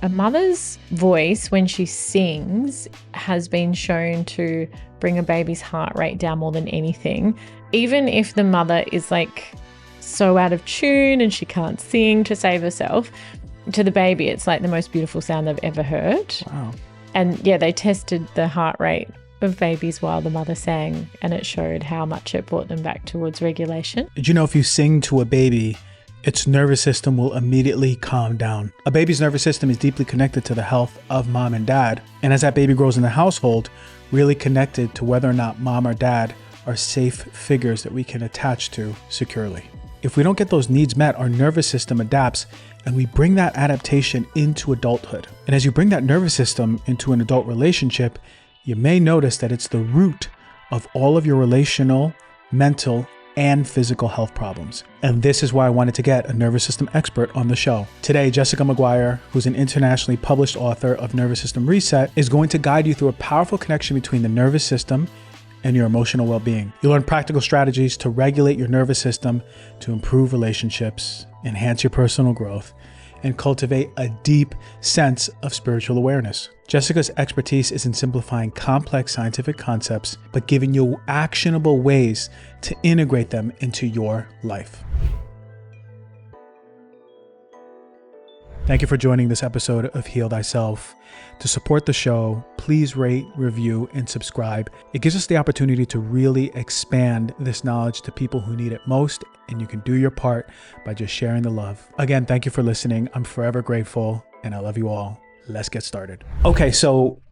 A mother's voice when she sings has been shown to bring a baby's heart rate down more than anything. Even if the mother is like so out of tune and she can't sing to save herself, to the baby it's like the most beautiful sound they've ever heard. Wow. And yeah, they tested the heart rate of babies while the mother sang, and it showed how much it brought them back towards regulation. Did you know if you sing to a baby, its nervous system will immediately calm down? A baby's nervous system is deeply connected to the health of mom and dad. And as that baby grows in the household, really connected to whether or not mom or dad are safe figures that we can attach to securely. If we don't get those needs met, our nervous system adapts and we bring that adaptation into adulthood. And as you bring that nervous system into an adult relationship, you may notice that it's the root of all of your relational, mental, and physical health problems. And this is why I wanted to get a nervous system expert on the show. Today, Jessica McGuire, who's an internationally published author of Nervous System Reset, is going to guide you through a powerful connection between the nervous system and your emotional well-being. You'll learn practical strategies to regulate your nervous system to improve relationships, enhance your personal growth, and cultivate a deep sense of spiritual awareness. Jessica's expertise is in simplifying complex scientific concepts, but giving you actionable ways to integrate them into your life. Thank you for joining this episode of Heal Thyself. To support the show, please rate, review, and subscribe. It gives us the opportunity to really expand this knowledge to people who need it most, and you can do your part by just sharing the love. Again, thank you for listening. I'm forever grateful, and I love you all. Let's get started. Okay, so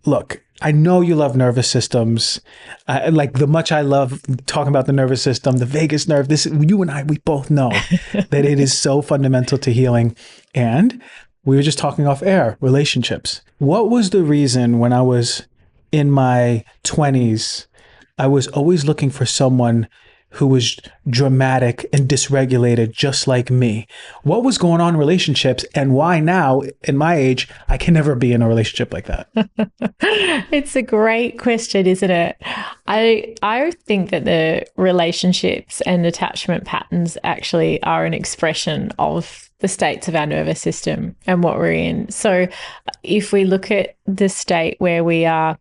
look, I know you love nervous systems. Like the much I love talking about the nervous system, the vagus nerve, you and I, we both know that it is so fundamental to healing. And we were just talking off air, relationships. What was the reason when I was in my 20s, I was always looking for someone who was dramatic and dysregulated just like me? What was going on in relationships, and why now, in my age, I can never be in a relationship like that? It's a great question, isn't it? I think that the relationships and attachment patterns actually are an expression of the states of our nervous system and what we're in. So if we look at the state where we are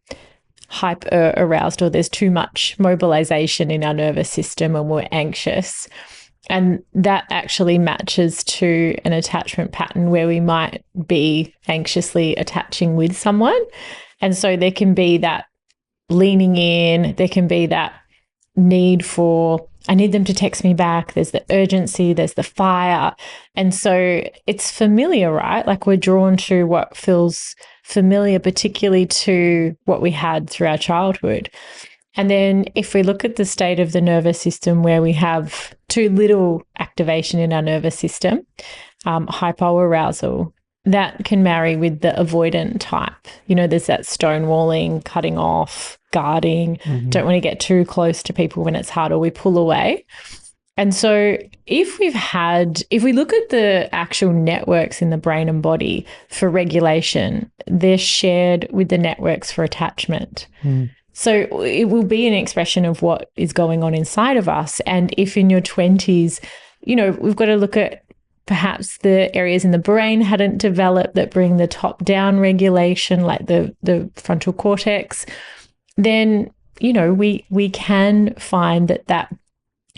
hyper aroused or there's too much mobilization in our nervous system and we're anxious, and that actually matches to an attachment pattern where we might be anxiously attaching with someone. And so there can be that leaning in, there can be that need for, I need them to text me back. There's the urgency, there's the fire. And so it's familiar, right? Like we're drawn to what feels familiar, particularly to what we had through our childhood. And then if we look at the state of the nervous system where we have too little activation in our nervous system, hypoarousal, that can marry with the avoidant type. You know, there's that stonewalling, cutting off, guarding, don't want to get too close to people when it's hard, or we pull away. And so if we look at the actual networks in the brain and body for regulation, they're shared with the networks for attachment. So it will be an expression of what is going on inside of us. And if in your 20s, you know, we've got to look at perhaps the areas in the brain hadn't developed that bring the top-down regulation, like the frontal cortex, then, you know, we can find that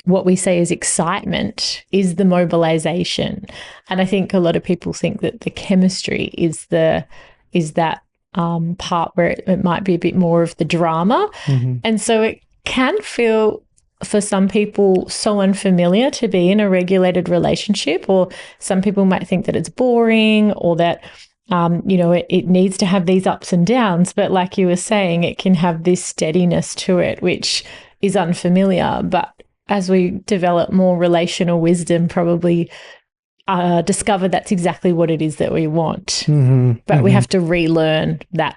what we say is excitement is the mobilization. And I think a lot of people think that the chemistry is that part where it might be a bit more of the drama. And so it can feel, for some people, so unfamiliar to be in a regulated relationship, or some people might think that it's boring, or that you know, it needs to have these ups and downs. But like you were saying, it can have this steadiness to it, which is unfamiliar. But as we develop more relational wisdom, probably discover that's exactly what it is that we want. But we have to relearn that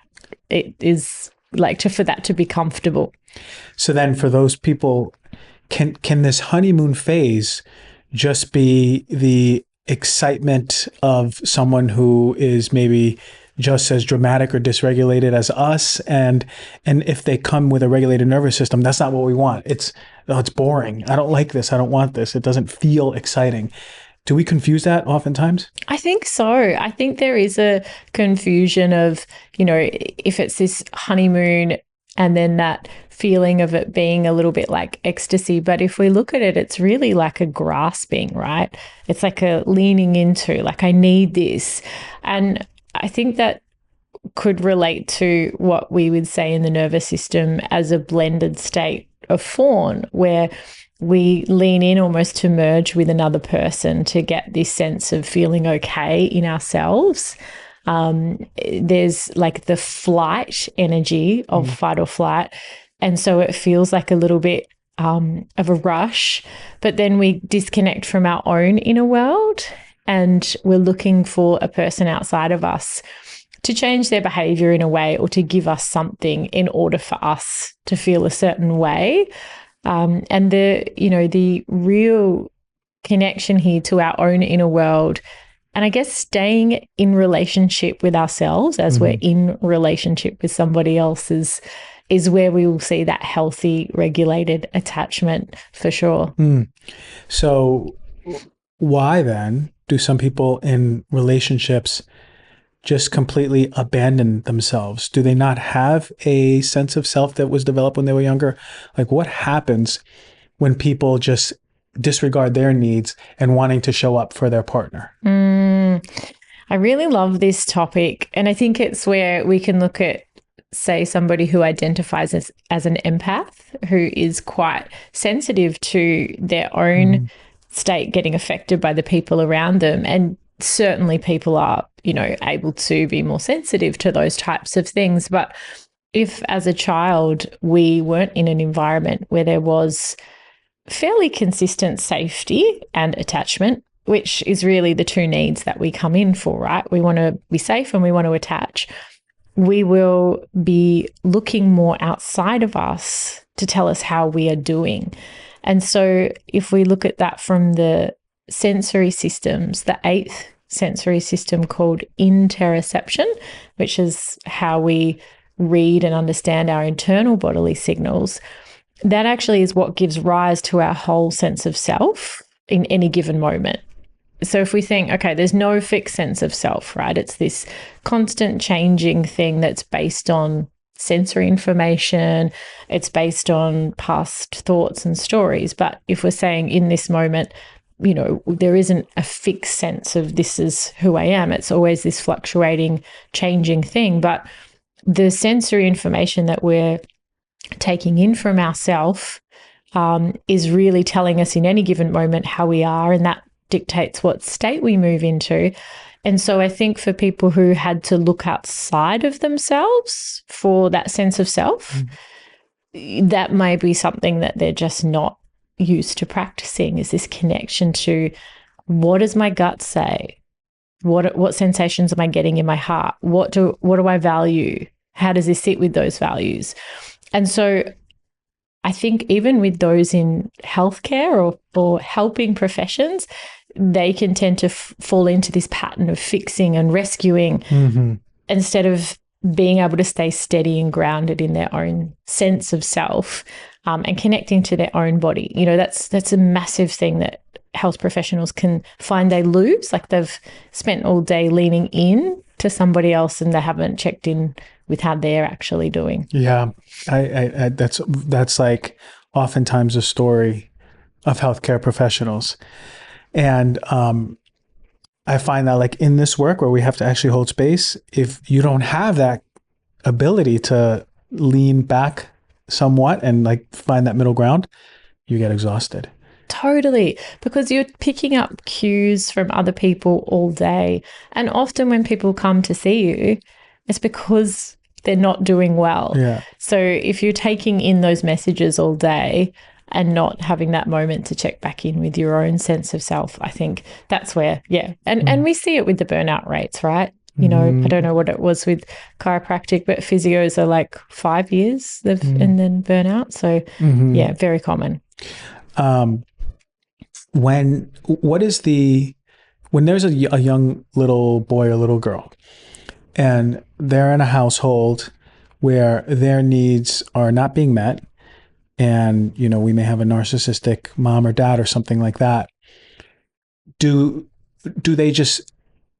it is like for that to be comfortable. So then for those people, can this honeymoon phase just be the excitement of someone who is maybe just as dramatic or dysregulated as us? And if they come with a regulated nervous system, that's not what we want. It's boring. I don't like this. I don't want this. It doesn't feel exciting. Do we confuse that oftentimes? I think so. I think there is a confusion of, you know, if it's this honeymoon and then that feeling of it being a little bit like ecstasy. But if we look at it, it's really like a grasping, right? It's like a leaning into, like, I need this. And I think that could relate to what we would say in the nervous system as a blended state of fawn, where we lean in almost to merge with another person to get this sense of feeling okay in ourselves. There's like the flight energy of fight or flight. And so it feels like a little bit of a rush, but then we disconnect from our own inner world and we're looking for a person outside of us to change their behavior in a way or to give us something in order for us to feel a certain way. And the real connection here to our own inner world, and I guess staying in relationship with ourselves as we're in relationship with somebody else is where we will see that healthy, regulated attachment for sure. So why then do some people in relationships just completely abandon themselves? Do they not have a sense of self that was developed when they were younger? Like, what happens when people just disregard their needs and wanting to show up for their partner? I really love this topic. And I think it's where we can look at, say, somebody who identifies as an empath, who is quite sensitive to their own state getting affected by the people around them. And certainly people are, you know, able to be more sensitive to those types of things. But if as a child we weren't in an environment where there was fairly consistent safety and attachment, which is really the two needs that we come in for, right? We want to be safe and we want to attach. We will be looking more outside of us to tell us how we are doing. And so if we look at that from the sensory systems, the 8th sensory system called interoception, which is how we read and understand our internal bodily signals, that actually is what gives rise to our whole sense of self in any given moment. So if we think, okay, there's no fixed sense of self, right? It's this constant changing thing that's based on sensory information. It's based on past thoughts and stories. But if we're saying in this moment, you know, there isn't a fixed sense of this is who I am. It's always this fluctuating, changing thing. But the sensory information that we're taking in from ourselves is really telling us in any given moment how we are, and that dictates what state we move into. And so I think for people who had to look outside of themselves for that sense of self, that may be something that they're just not used to practicing, is this connection to what does my gut say? What sensations am I getting in my heart? What do I value? How does this sit with those values? And so I think even with those in healthcare or helping professions, they can tend to fall into this pattern of fixing and rescuing instead of being able to stay steady and grounded in their own sense of self and connecting to their own body. You know, that's a massive thing that health professionals can find they lose. Like they've spent all day leaning in to somebody else and they haven't checked in with how they're actually doing. Yeah, I that's like oftentimes a story of healthcare professionals. And I find that like in this work where we have to actually hold space, if you don't have that ability to lean back somewhat and like find that middle ground, you get exhausted. Totally, because you're picking up cues from other people all day. And often when people come to see you, it's because they're not doing well. Yeah. So if you're taking in those messages all day and not having that moment to check back in with your own sense of self, I think that's where, And we see it with the burnout rates, right? You know, I don't know what it was with chiropractic, but physios are like 5 years and then burnout. So yeah, very common. When there's a young little boy or little girl and they're in a household where their needs are not being met, and, you know, we may have a narcissistic mom or dad or something like that, do they just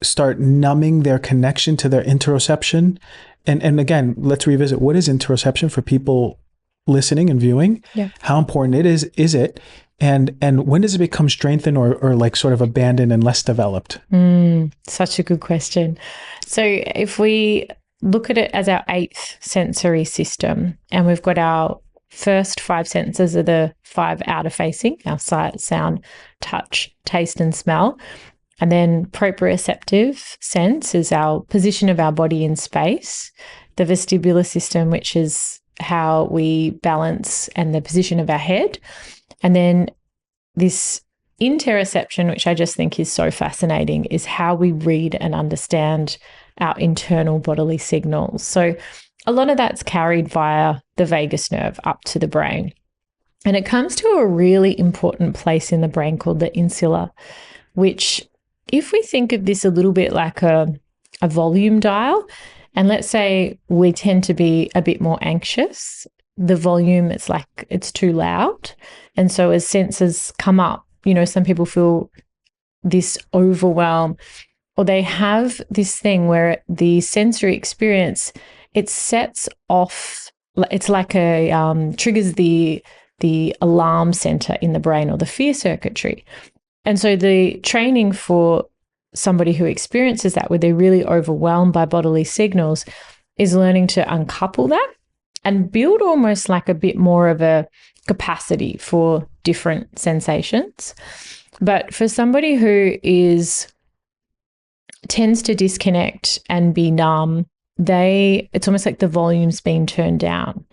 start numbing their connection to their interoception? And again, let's revisit, what is interoception for people listening and viewing? Yeah. How important is it? And when does it become strengthened or like sort of abandoned and less developed? Such a good question. So if we look at it as our 8th sensory system, and we've got our first 5 senses are the 5 outer facing, our sight, sound, touch, taste, and smell. And then proprioceptive sense is our position of our body in space. The vestibular system, which is how we balance and the position of our head. And then this interoception, which I just think is so fascinating, is how we read and understand our internal bodily signals. So a lot of that's carried via the vagus nerve up to the brain. And it comes to a really important place in the brain called the insula, which, if we think of this a little bit like a volume dial, and let's say we tend to be a bit more anxious, the volume, it's like it's too loud. And so as senses come up, some people feel this overwhelm, or they have this thing where the sensory experience, it sets off, it's like triggers the alarm center in the brain or the fear circuitry. And so the training for somebody who experiences that, where they're really overwhelmed by bodily signals, is learning to uncouple that and build almost like a bit more of a capacity for different sensations. But for somebody who tends to disconnect and be numb, it's almost like the volume's been turned down.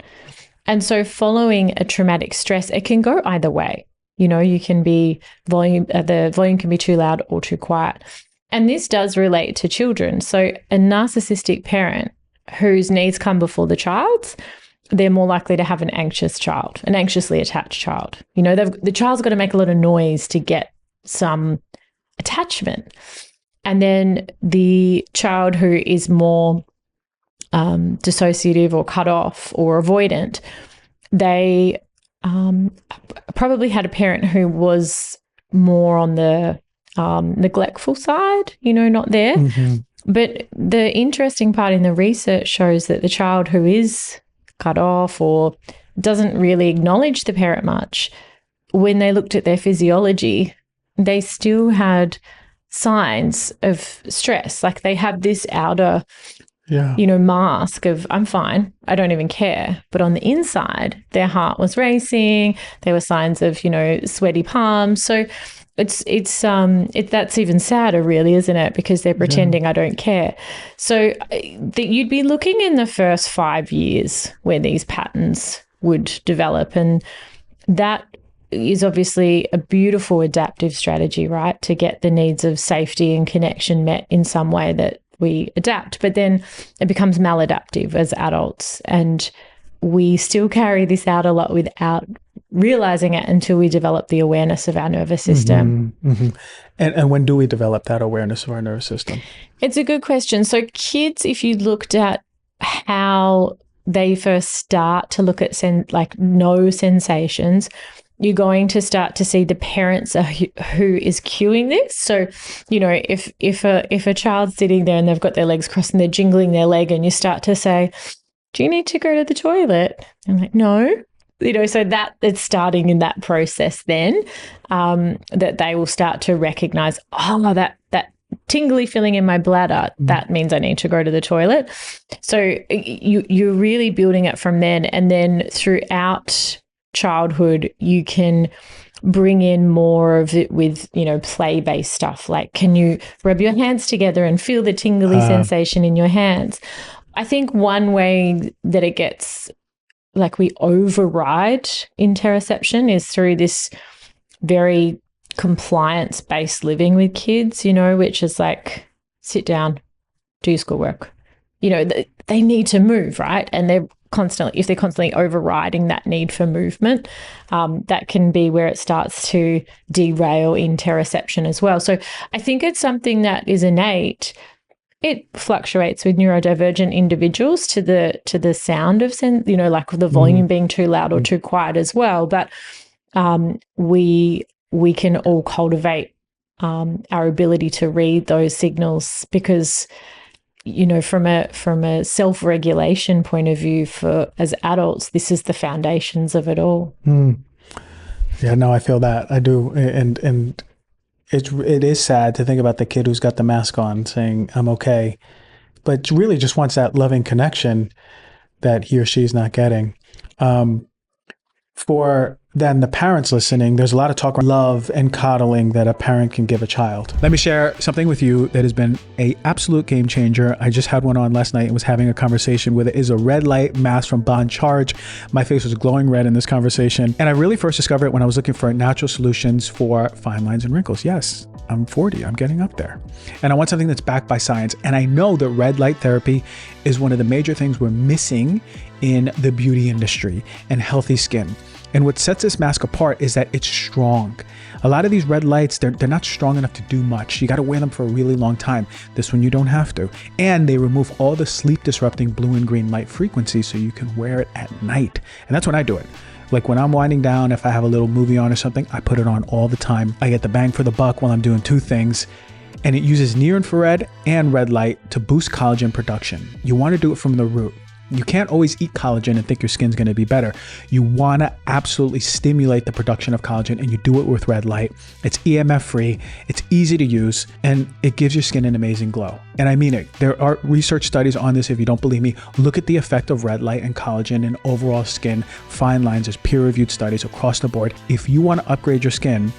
And so following a traumatic stress, it can go either way. You can be the volume can be too loud or too quiet. And this does relate to children. So a narcissistic parent whose needs come before the child's, they're more likely to have an anxious child, an anxiously attached child. The child's got to make a lot of noise to get some attachment. And then the child who is more dissociative or cut off or avoidant, they probably had a parent who was more on the neglectful side, not there. Mm-hmm. But the interesting part in the research shows that the child who is cut off or doesn't really acknowledge the parent much, when they looked at their physiology, they still had signs of stress. Like they have this outer mask of, I'm fine, I don't even care. But on the inside, their heart was racing. There were signs of, sweaty palms. So that's even sadder, really, isn't it? Because they're pretending I don't care. So you'd be looking in the first 5 years where these patterns would develop. And that is obviously a beautiful adaptive strategy, right? To get the needs of safety and connection met in some way that we adapt, but then it becomes maladaptive as adults, and we still carry this out a lot without realizing it until we develop the awareness of our nervous system. Mm-hmm, mm-hmm. And when do we develop that awareness of our nervous system? It's a good question. So kids, if you looked at how they first start to look at no sensations, you're going to start to see the parents who is cueing this. So, if a child's sitting there and they've got their legs crossed and they're jingling their leg, and you start to say, "Do you need to go to the toilet?" I'm like, "No." So that it's starting in that process then, that they will start to recognize, that tingly feeling in my bladder, that means I need to go to the toilet. So you're really building it from then, and then throughout childhood, you can bring in more of it with, play-based stuff. Like, can you rub your hands together and feel the tingly sensation in your hands? I think one way that it gets, like, we override interoception is through this very compliance-based living with kids, which is like, sit down, do your schoolwork. They need to move, right? And if they're constantly overriding that need for movement, that can be where it starts to derail interoception as well. So I think it's something that is innate. It fluctuates with neurodivergent individuals to the sound of like the volume being too loud or too quiet as well. But we can all cultivate our ability to read those signals, because from a self-regulation point of view, for as adults, this is the foundations of it all. Yeah, no, I feel that. I do. And it is sad to think about the kid who's got the mask on saying, I'm okay, but really just wants that loving connection that he or she is not getting. For then the parents listening, there's a lot of talk around love and coddling that a parent can give a child. Let me share something with you that has been an absolute game changer. I just had one on last night and was having a conversation with it. Is a red light mask from Bon Charge. My face was glowing red in this conversation. And I really first discovered it when I was looking for natural solutions for fine lines and wrinkles. Yes, I'm 40, I'm getting up there. And I want something that's backed by science. And I know that red light therapy is one of the major things we're missing in the beauty industry and healthy skin. And what sets this mask apart is that it's strong. A lot of these red lights, they're not strong enough to do much. You got to wear them for a really long time. This one, you don't have to. And they remove all the sleep disrupting blue and green light frequencies so you can wear it at night. And that's when I do it. Like when I'm winding down, if I have a little movie on or something, I put it on all the time. I get the bang for the buck while I'm doing two things. And it uses near infrared and red light to boost collagen production. You want to do it from the root. You can't always eat collagen and think your skin's going to be better. You want to absolutely stimulate the production of collagen, and you do it with red light. It's EMF free, it's easy to use, and it gives your skin an amazing glow. And I mean it. There are research studies on this. If you don't believe me, look at the effect of red light and collagen and overall skin, fine lines. There's peer-reviewed studies across the board. If you want to upgrade your skin,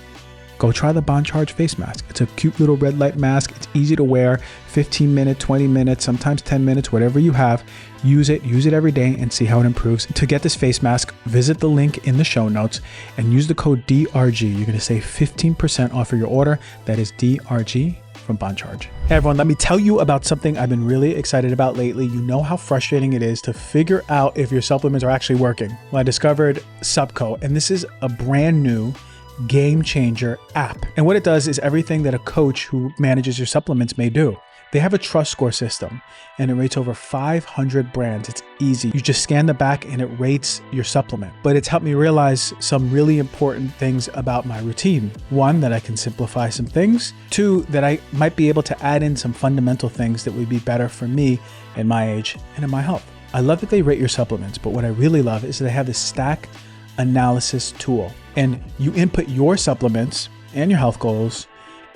go try the Bon Charge face mask. It's a cute little red light mask. It's easy to wear, 15 minutes, 20 minutes, sometimes 10 minutes, whatever you have. Use it every day and see how it improves. To get this face mask, visit the link in the show notes and use the code DRG. You're going to save 15% off of your order. That is DRG from Bon Charge. Hey everyone, let me tell you about something I've been really excited about lately. You know how frustrating it is to figure out if your supplements are actually working. Well, I discovered SuppCo, and this is a brand new game changer app. And what it does is everything that a coach who manages your supplements may do. They have a trust score system and it rates over 500 brands. It's easy. You just scan the back and it rates your supplement. But it's helped me realize some really important things about my routine. One, that I can simplify some things. Two, that I might be able to add in some fundamental things that would be better for me at my age and in my health. I love that they rate your supplements, but what I really love is that they have this stack analysis tool. And you input your supplements and your health goals,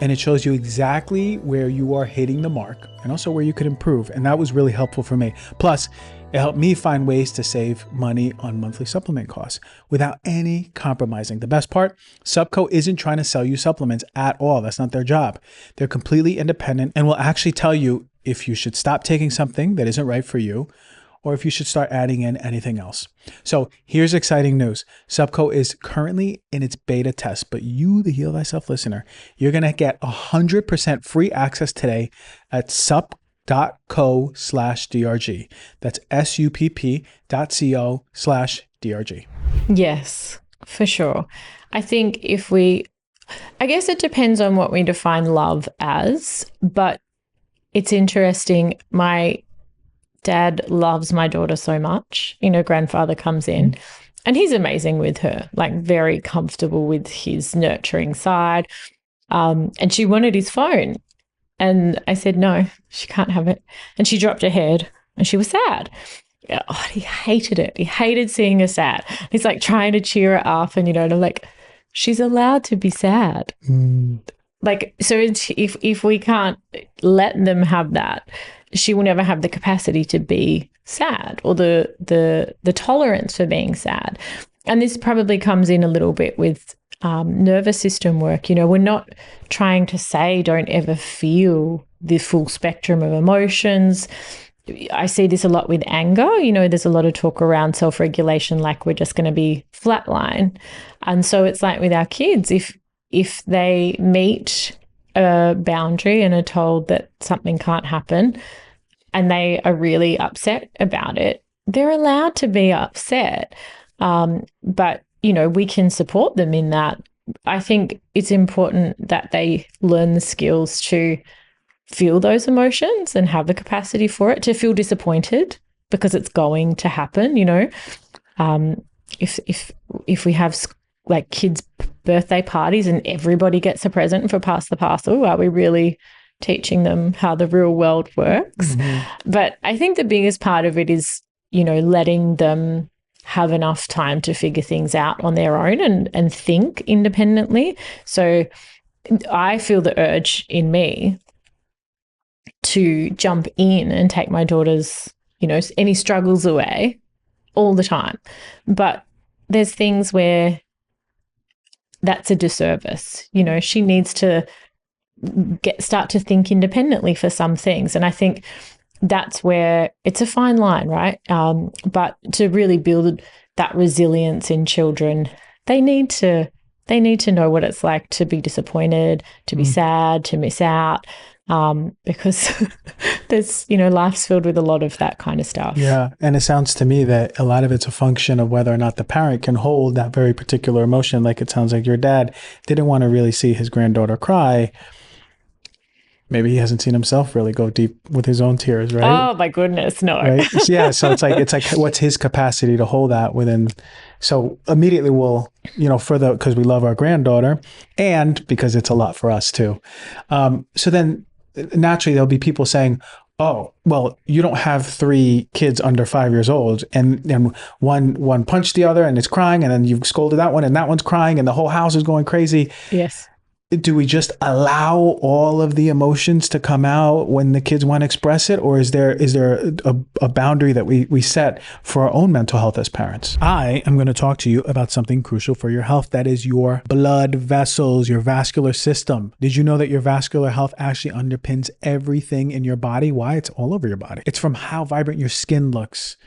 and it shows you exactly where you are hitting the mark and also where you could improve. And that was really helpful for me. Plus, it helped me find ways to save money on monthly supplement costs without any compromising. The best part, SuppCo isn't trying to sell you supplements at all. That's not their job. They're completely independent and will actually tell you if you should stop taking something that isn't right for you, or if you should start adding in anything else. So here's exciting news. SuppCo is currently in its beta test, but you, the Heal Thyself listener, you're gonna get 100% free access today at supp.co/DRG. That's supp.co/DRG. Yes, for sure. I think I guess it depends on what we define love as, but it's interesting. My dad loves my daughter so much. Grandfather comes in and he's amazing with her, like very comfortable with his nurturing side. And she wanted his phone. And I said, no, she can't have it. And she dropped her head and she was sad. Oh, he hated it. He hated seeing her sad. He's like trying to cheer her up and, I'm like, she's allowed to be sad. Like, so if we can't let them have that, she will never have the capacity to be sad or the tolerance for being sad. And this probably comes in a little bit with nervous system work. We're not trying to say don't ever feel the full spectrum of emotions. I see this a lot with anger. There's a lot of talk around self-regulation, like we're just going to be flatline. And so it's like with our kids, if they meet a boundary and are told that something can't happen and they are really upset about it, they're allowed to be upset. But, we can support them in that. I think it's important that they learn the skills to feel those emotions and have the capacity for it, to feel disappointed because it's going to happen. If we have like kids birthday parties and everybody gets a present for Pass the Parcel? Are we really teaching them how the real world works? But I think the biggest part of it is, letting them have enough time to figure things out on their own and think independently. So I feel the urge in me to jump in and take my daughter's, any struggles away all the time. But there's things where that's a disservice. She needs to start to think independently for some things. And I think that's where it's a fine line, right? But to really build that resilience in children, they need to know what it's like to be disappointed, to be sad, to miss out, because there's, life's filled with a lot of that kind of stuff. Yeah. And it sounds to me that a lot of it's a function of whether or not the parent can hold that very particular emotion. Like it sounds like your dad didn't want to really see his granddaughter cry. Maybe he hasn't seen himself really go deep with his own tears, right? Oh my goodness, no. Right? Yeah. So it's like, what's his capacity to hold that within? So immediately we'll, because we love our granddaughter and because it's a lot for us too. So then naturally there'll be people saying, oh, well, you don't have 3 kids under 5 years old and one punched the other and it's crying and then you've scolded that one and that one's crying and the whole house is going crazy. Yes. Do we just allow all of the emotions to come out when the kids want to express it? Or is there a boundary that we set for our own mental health as parents? I am going to talk to you about something crucial for your health. That is your blood vessels, your vascular system. Did you know that your vascular health actually underpins everything in your body? Why? It's all over your body. It's from how vibrant your skin looks,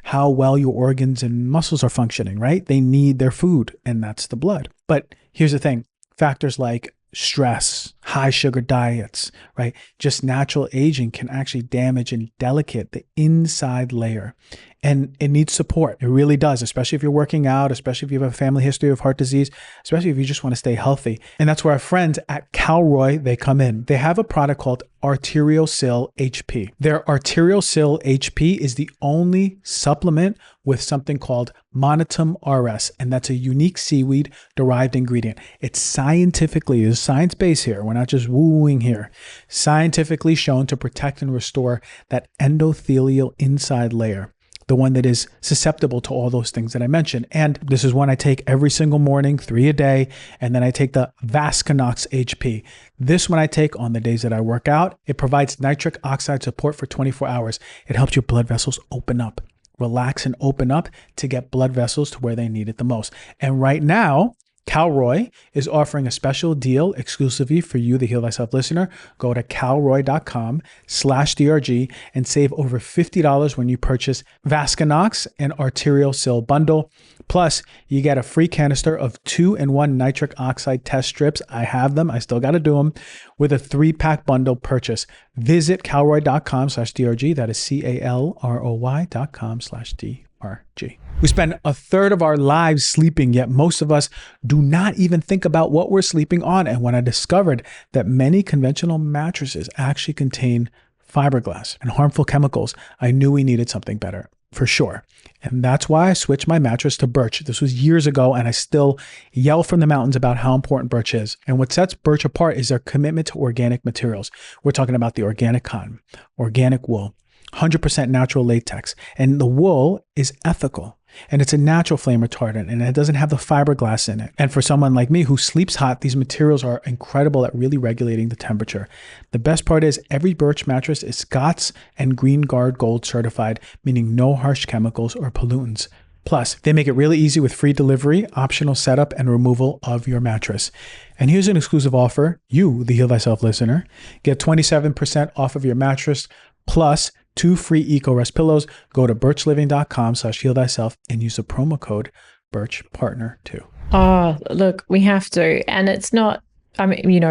how well your organs and muscles are functioning, right? They need their food, and that's the blood. But here's the thing. Factors like stress, high sugar diets, right? Just natural aging can actually damage and delicate the inside layer. And it needs support. It really does, especially if you're working out, especially if you have a family history of heart disease, especially if you just want to stay healthy. And that's where our friends at Calroy, they come in. They have a product called Arteriosil HP. Their Arteriosil HP is the only supplement with something called Monotum RS, and that's a unique seaweed derived ingredient. It's scientifically, there's science base here. We're not just wooing here. Scientifically shown to protect and restore that endothelial inside layer, the one that is susceptible to all those things that I mentioned. And this is one I take every single morning, 3 a day. And then I take the Vascanox HP. This one I take on the days that I work out. It provides nitric oxide support for 24 hours. It helps your blood vessels open up, relax and open up to get blood vessels to where they need it the most. And right now, Calroy is offering a special deal exclusively for you, the Heal Thyself listener. Go to calroy.com/DRG and save over $50 when you purchase Vascanox and Arteriosil bundle. Plus, you get a free canister of 2-in-1 nitric oxide test strips. I have them. I still got to do them with a 3-pack bundle purchase. Visit calroy.com/DRG. That is CALROY.com/DRG. We spend a third of our lives sleeping, yet most of us do not even think about what we're sleeping on. And when I discovered that many conventional mattresses actually contain fiberglass and harmful chemicals, I knew we needed something better for sure. And that's why I switched my mattress to Birch. This was years ago, and I still yell from the mountains about how important Birch is. And what sets Birch apart is their commitment to organic materials. We're talking about the organic cotton, organic wool, 100% natural latex, and the wool is ethical. And it's a natural flame retardant, and it doesn't have the fiberglass in it. And for someone like me who sleeps hot, these materials are incredible at really regulating the temperature. The best part is every Birch mattress is Scots and Green Guard Gold certified, meaning no harsh chemicals or pollutants. Plus, they make it really easy with free delivery, optional setup, and removal of your mattress. And here's an exclusive offer. You, the Heal Thyself listener, get 27% off of your mattress plus 2 free EcoRest pillows. Go to birchliving.com/healthyself and use the promo code BirchPartner2. Oh, look, we have to. And it's not, I mean,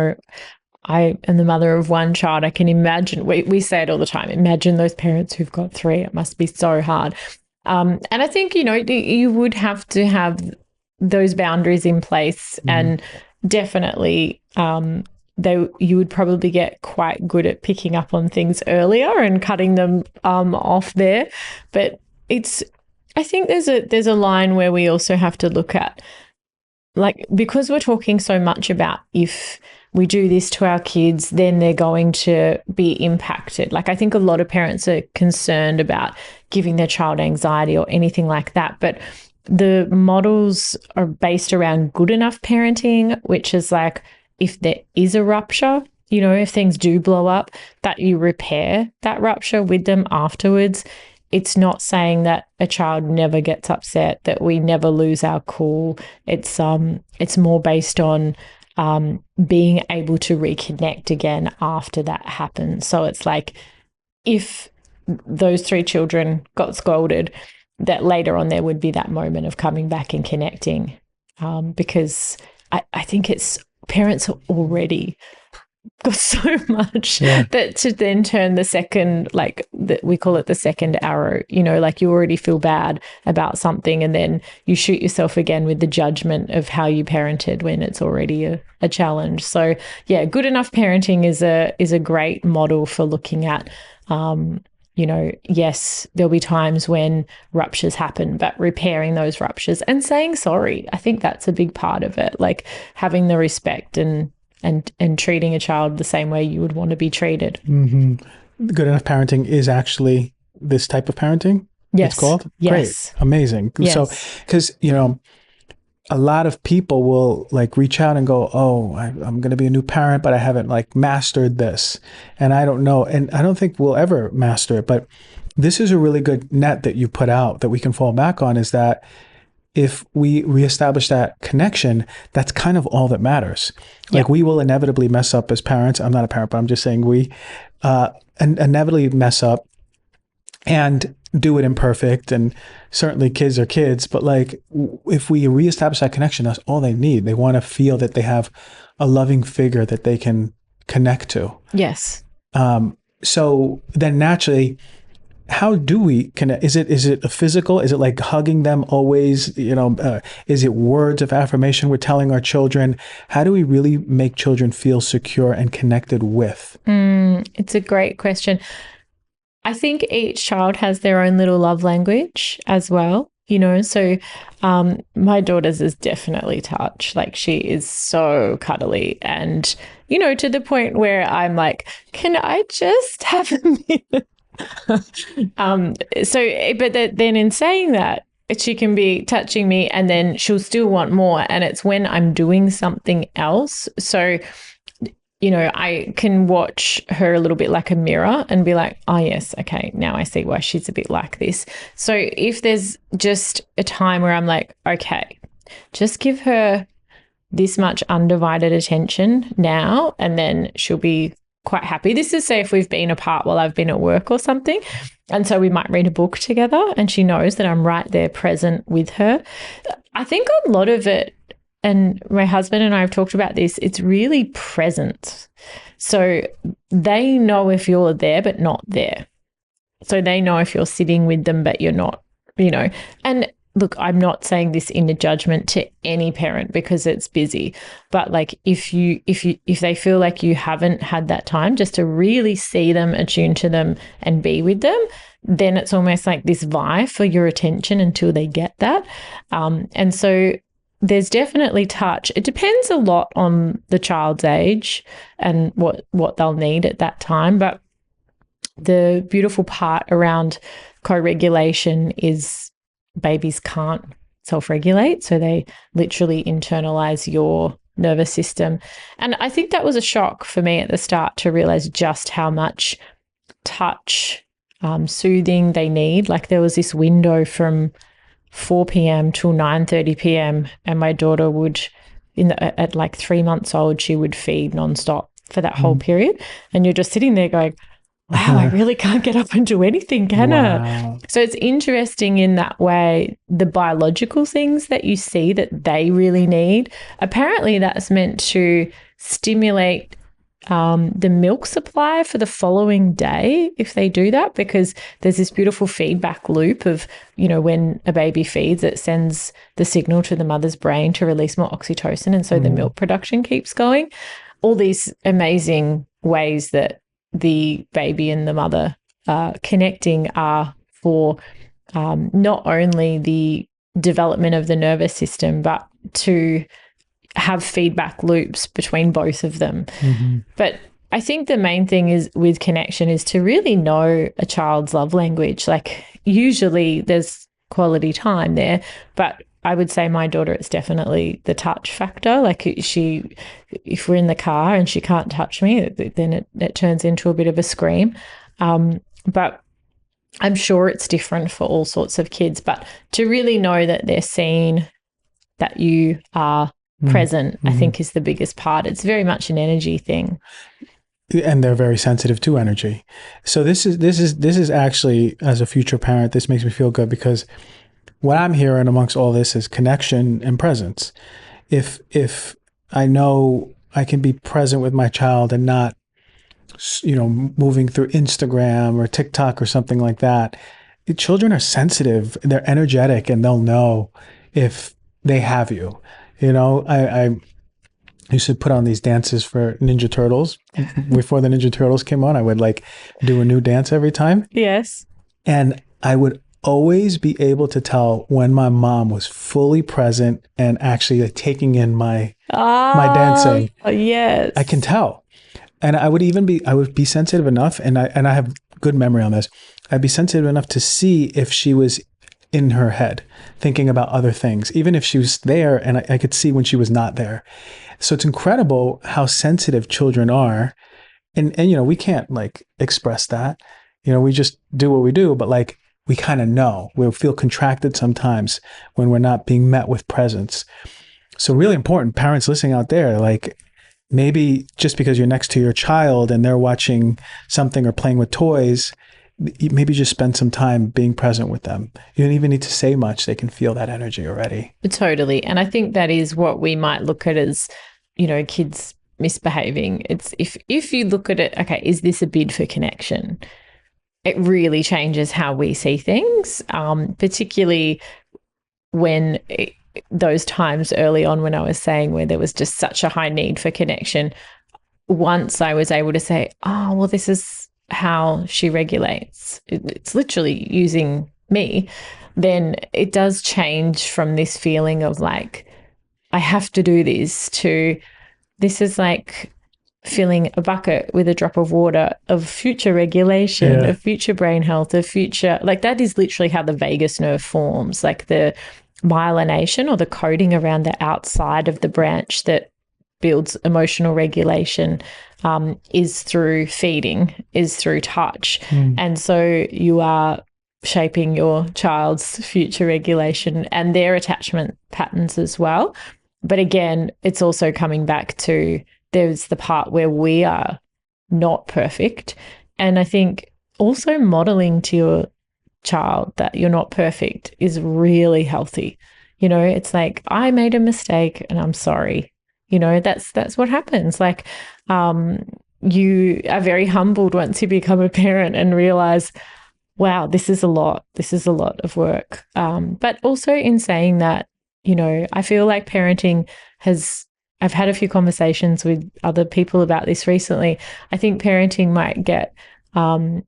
I am the mother of 1 child. I can imagine, we say it all the time, imagine those parents who've got 3. It must be so hard. And I think, you would have to have those boundaries in place, and definitely you would probably get quite good at picking up on things earlier and cutting them off there. But I think there's a line where we also have to look at like, because we're talking so much about if we do this to our kids, then they're going to be impacted. Like, I think a lot of parents are concerned about giving their child anxiety or anything like that. But the models are based around good enough parenting, which is like, if there is a rupture, you know, if things do blow up, that you repair that rupture with them afterwards. It's not saying that a child never gets upset, that we never lose our cool. It's more based on being able to reconnect again after that happens. So it's like, if those 3 children got scolded, that later on there would be that moment of coming back and connecting, because I think it's parents are already got so much that to then turn the second, like we call it the second arrow, you know, like you already feel bad about something and then you shoot yourself again with the judgment of how you parented when it's already a challenge. So yeah, good enough parenting is a great model for looking at, you know, yes, there'll be times when ruptures happen, but repairing those ruptures and saying sorry. I think that's a big part of it, like having the respect and treating a child the same way you would want to be treated. Mm-hmm. Good enough parenting is actually this type of parenting? Yes. It's called? Yes. Great. Amazing. Yes. So, because, you know, a lot of people will like reach out and go, oh, I'm going to be a new parent, but I haven't like mastered this. And I don't know. And I don't think we'll ever master it. But this is a really good net that you put out that we can fall back on, is that if we reestablish that connection, that's kind of all that matters. Like we will inevitably mess up as parents. I'm not a parent, but I'm just saying we inevitably mess up and do it imperfect. And certainly kids are kids, but like if we reestablish that connection, that's all they need. They want to feel that they have a loving figure that they can connect to. Yes. So then naturally, how do we connect? Is it a physical? Is it like hugging them always? You know, is it words of affirmation we're telling our children? How do we really make children feel secure and connected with? It's a great question. I think each child has their own little love language as well, you know. So my daughter's is definitely touch. Like she is so cuddly and, you know, to the point where I'm like, can I just have a minute? Then in saying that, she can be touching me and then she'll still want more. And it's when I'm doing something else. So, you know, I can watch her a little bit like a mirror and be like, oh, yes, okay, now I see why she's a bit like this. So if there's just a time where I'm like, okay, just give her this much undivided attention now, and then she'll be quite happy. This is, say, if we've been apart while I've been at work or something. And so we might read a book together and she knows that I'm right there present with her. I think a lot of it, and my husband and I have talked about this, it's really present. So they know if you're there but not there. So they know if you're sitting with them but you're not, you know. And look, I'm not saying this in a judgment to any parent because it's busy, but like if they feel like you haven't had that time just to really see them, attune to them and be with them, then it's almost like this vie for your attention until they get that. And so there's definitely touch. It depends a lot on the child's age and what they'll need at that time. But the beautiful part around co-regulation is babies can't self-regulate, so they literally internalize your nervous system. And I think that was a shock for me at the start to realize just how much touch, soothing they need. Like there was this window from 4 p.m. till 9:30 p.m. and my daughter would, at like 3 months old, she would feed nonstop for that whole period. And you're just sitting there going, wow, I really can't get up and do anything, can I? So it's interesting in that way, the biological things that you see that they really need. Apparently that's meant to stimulate the milk supply for the following day if they do that, because there's this beautiful feedback loop of, you know, when a baby feeds, it sends the signal to the mother's brain to release more oxytocin, and so the milk production keeps going. All these amazing ways that the baby and the mother connecting are for not only the development of the nervous system, but to have feedback loops between both of them. But I think the main thing is with connection is to really know a child's love language. Like usually there's quality time there, but I would say my daughter, it's definitely the touch factor. Like if we're in the car and she can't touch me, then it turns into a bit of a scream. But I'm sure it's different for all sorts of kids, but to really know that they're seen, that you are present, I think is the biggest part. It's very much an energy thing. And they're very sensitive to energy. So this is actually, as a future parent, this makes me feel good, because what I'm hearing amongst all this is connection and presence. If I know I can be present with my child and not, moving through Instagram or TikTok or something like that, children are sensitive, they're energetic, and they'll know if they have you. I used to put on these dances for Ninja Turtles. Before the Ninja Turtles came on, I would do a new dance every time. Yes. And I would always be able to tell when my mom was fully present and actually taking in my dancing. Yes. I can tell. And I would be sensitive enough, and I have good memory on this. I'd be sensitive enough to see if she was in her head thinking about other things, even if she was there, and I could see when she was not there. So it's incredible how sensitive children are. And we can't express that. We just do what we do, but we kind of know. We'll feel contracted sometimes when we're not being met with presence. So really important, parents listening out there, maybe just because you're next to your child and they're watching something or playing with toys, maybe just spend some time being present with them. You don't even need to say much. They can feel that energy already. Totally. And I think that is what we might look at as, kids misbehaving. It's if you look at it, okay, is this a bid for connection? It really changes how we see things, particularly when those times early on when I was saying where there was just such a high need for connection. Once I was able to say, oh, well, this is how she regulates. It's literally using me. Then it does change from this feeling of I have to do this to this is filling a bucket with a drop of water of future regulation, of future brain health, of future, that is literally how the vagus nerve forms, the myelination or the coating around the outside of the branch that builds emotional regulation is through feeding, is through touch. And so you are shaping your child's future regulation and their attachment patterns as well. But again, it's also coming back to there's the part where we are not perfect. And I think also modeling to your child that you're not perfect is really healthy. It's I made a mistake and I'm sorry. That's what happens. You are very humbled once you become a parent and realize, wow, this is a lot. This is a lot of work. But also in saying that, I feel like parenting I've had a few conversations with other people about this recently. I think parenting might get, a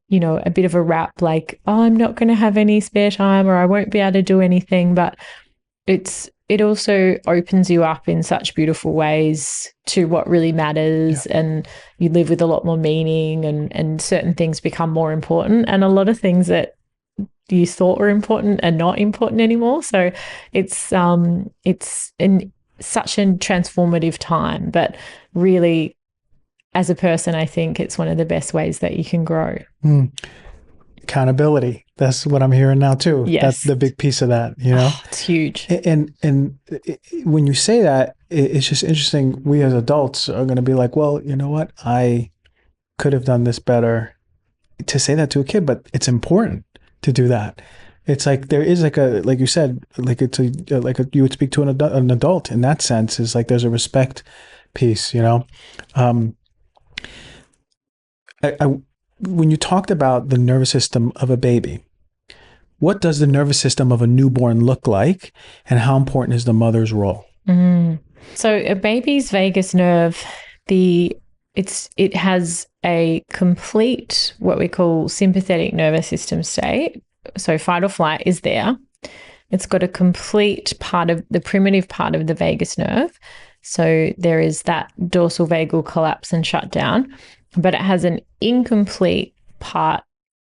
bit of a rap oh, I'm not going to have any spare time or I won't be able to do anything. But it also opens you up in such beautiful ways to what really matters, and you live with a lot more meaning, and certain things become more important, and a lot of things that you thought were important are not important anymore. So it's such a transformative time, but really as a person, I think it's one of the best ways that you can grow. Accountability. That's what I'm hearing now too. Yes. That's the big piece of that, It's huge. And when you say that, it's just interesting. We as adults are going to be well, you know what? I could have done this better. To say that to a kid, but it's important to do that. It's there is like you said, it's you would speak to an adult in that sense. Is there's a respect piece, when you talked about the nervous system of a baby, what does the nervous system of a newborn look like, and how important is the mother's role? So a baby's vagus nerve, it has a complete, what we call sympathetic nervous system state. So fight or flight is there. It's got a complete part of the primitive part of the vagus nerve. So there is that dorsal vagal collapse and shutdown, but it has an incomplete part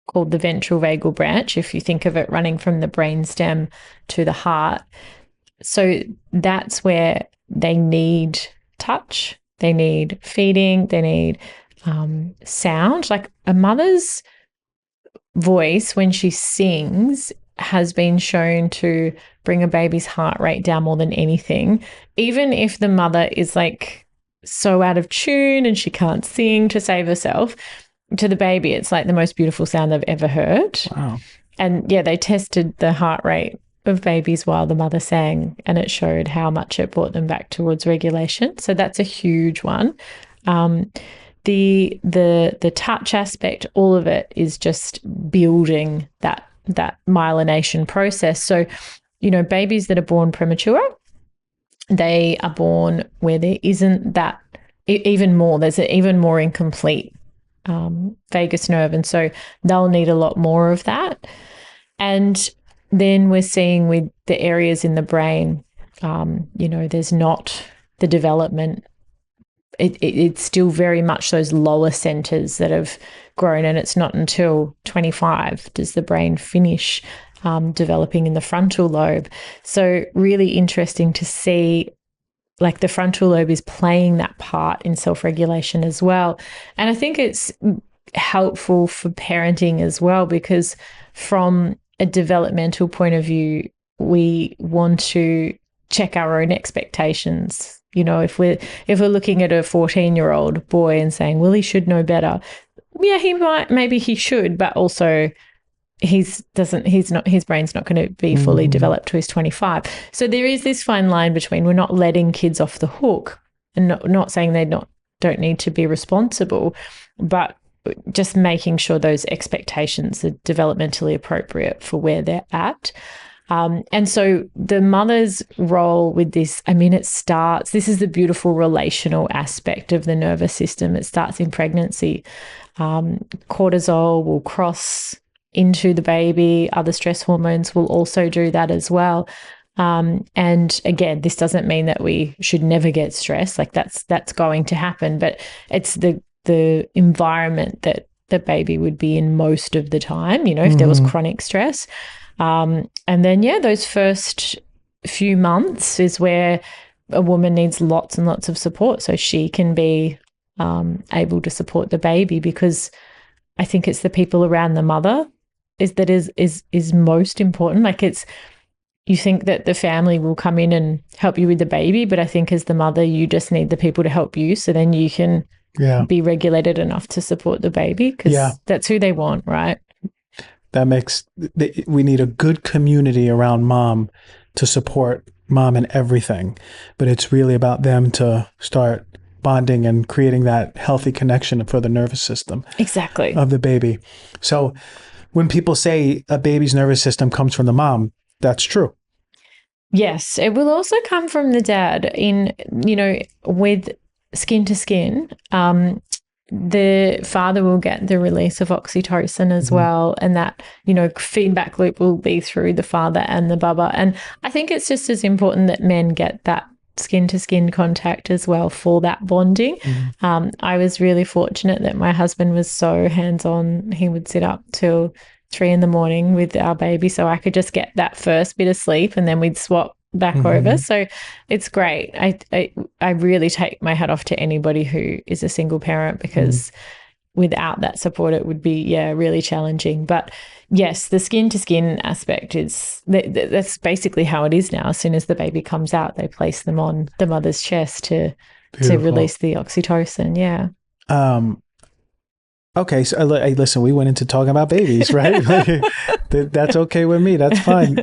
called the ventral vagal branch, if you think of it running from the brainstem to the heart. So that's where they need touch, they need feeding, they need sound. Like a mother's voice when she sings has been shown to bring a baby's heart rate down more than anything, even if the mother is like so out of tune and she can't sing to save herself. To the baby, it's like the most beautiful sound they've ever heard. Wow. And yeah, they tested the heart rate of babies while the mother sang, and it showed how much it brought them back towards regulation. So that's a huge one. The touch aspect, all of it is just building that myelination process. So, you know, babies that are born premature, they are born where there isn't that even more. There's an even more incomplete vagus nerve, and so they'll need a lot more of that. And then we're seeing with the areas in the brain, you know, there's not the development. It's still very much those lower centers that have grown, and it's not until 25 does the brain finish developing in the frontal lobe. So really interesting to see, like the frontal lobe is playing that part in self-regulation as well. And I think it's helpful for parenting as well, because from a developmental point of view, we want to check our own expectations. You know, if we're looking at a 14-year-old boy and saying, well, he should know better. Yeah, he might, maybe he should, but also his brain's not going to be fully developed till he's 25. So there is this fine line between, we're not letting kids off the hook and not saying they don't need to be responsible, but just making sure those expectations are developmentally appropriate for where they're at. And so the mother's role with this, I mean, this is the beautiful relational aspect of the nervous system. It starts in pregnancy. Cortisol will cross into the baby. Other stress hormones will also do that as well. And again, this doesn't mean that we should never get stressed. Like that's going to happen, but it's the environment that the baby would be in most of the time, you know, if there was chronic stress. And then, yeah, those first few months is where a woman needs lots and lots of support so she can be able to support the baby, because I think it's the people around the mother is most important. Like you think that the family will come in and help you with the baby, but I think as the mother, you just need the people to help you so then you can be regulated enough to support the baby, because that's who they want, right? We need a good community around mom to support mom in everything, but it's really about them to start bonding and creating that healthy connection for the nervous system of the baby. So when people say a baby's nervous system comes from the mom, that's true. Yes, it will also come from the dad in, you know, with skin to skin. The father will get the release of oxytocin as well. And that, you know, feedback loop will be through the father and the baba. And I think it's just as important that men get that skin to skin contact as well for that bonding. I was really fortunate that my husband was so hands-on. He would sit up till 3 a.m. with our baby, so I could just get that first bit of sleep and then we'd swap back over. So it's great. I really take my hat off to anybody who is a single parent, because without that support it would be really challenging. But yes, the skin to skin aspect that's basically how it is now. As soon as the baby comes out, they place them on the mother's chest to release the oxytocin. Okay, so listen, we went into talking about babies, right? That's okay with me. That's fine.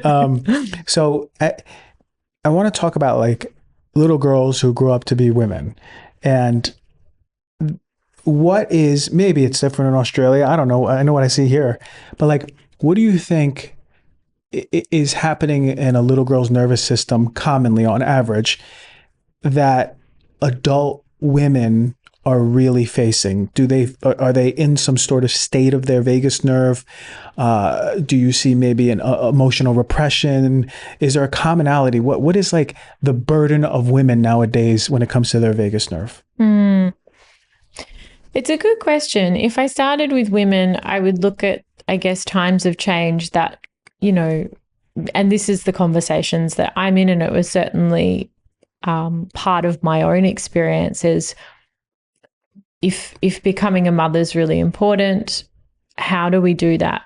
So I want to talk about like little girls who grow up to be women, and maybe it's different in Australia. I don't know. I know what I see here, but like, what do you think is happening in a little girl's nervous system commonly on average that adult women are really facing? Are they in some sort of state of their vagus nerve? Do you see maybe an emotional repression? Is there a commonality? What is like the burden of women nowadays when it comes to their vagus nerve? It's a good question. If I started with women, I would look at, I guess, times of change that, and this is the conversations that I'm in, and it was certainly part of my own experience is if becoming a mother is really important, how do we do that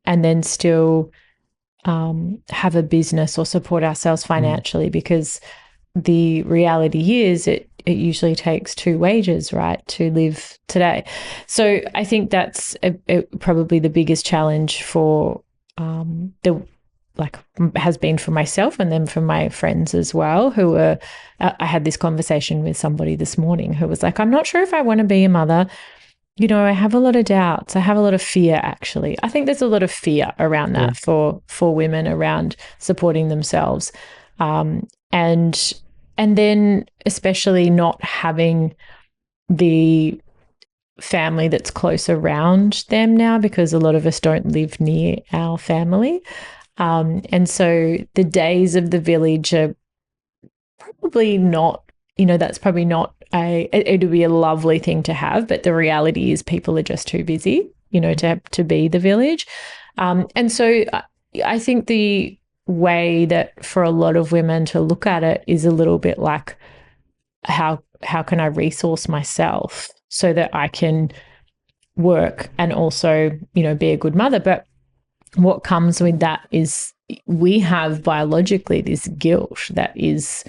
and then still have a business or support ourselves financially? Because the reality is it usually takes 2 wages, right, to live today. So I think that's probably the biggest challenge for has been for myself and then for my friends as well, who were, I had this conversation with somebody this morning who was like, I'm not sure if I want to be a mother. I have a lot of doubts. I have a lot of fear, actually. I think there's a lot of fear around that for women around supporting themselves. And then especially not having the family that's close around them now, because a lot of us don't live near our family. And so the days of the village are probably not, that's probably not it would be a lovely thing to have, but the reality is people are just too busy, to be the village. And so I think the way that for a lot of women to look at it is a little bit like, how can I resource myself so that I can work and also, be a good mother? But what comes with that is we have biologically this guilt that is,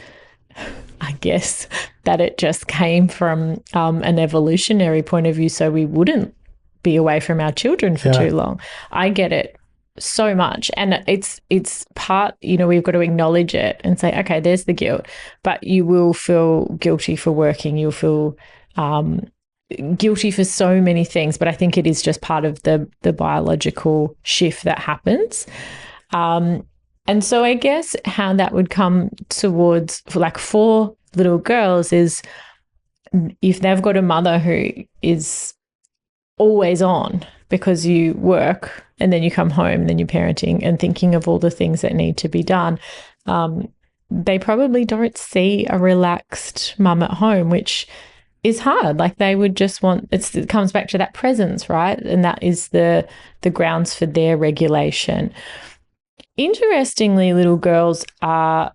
I guess, that it just came from an evolutionary point of view, so we wouldn't be away from our children for too long. I get it so much, and it's part, we've got to acknowledge it and say, okay, there's the guilt, but you will feel guilty for working, you'll feel guilty for so many things, but I think it is just part of the biological shift that happens. And so I guess how that would come towards for little girls is if they've got a mother who is always on because you work and then you come home and then you're parenting and thinking of all the things that need to be done, they probably don't see a relaxed mum at home, which is hard. Like they would just want, it comes back to that presence, right? And that is the grounds for their regulation. Interestingly, little girls are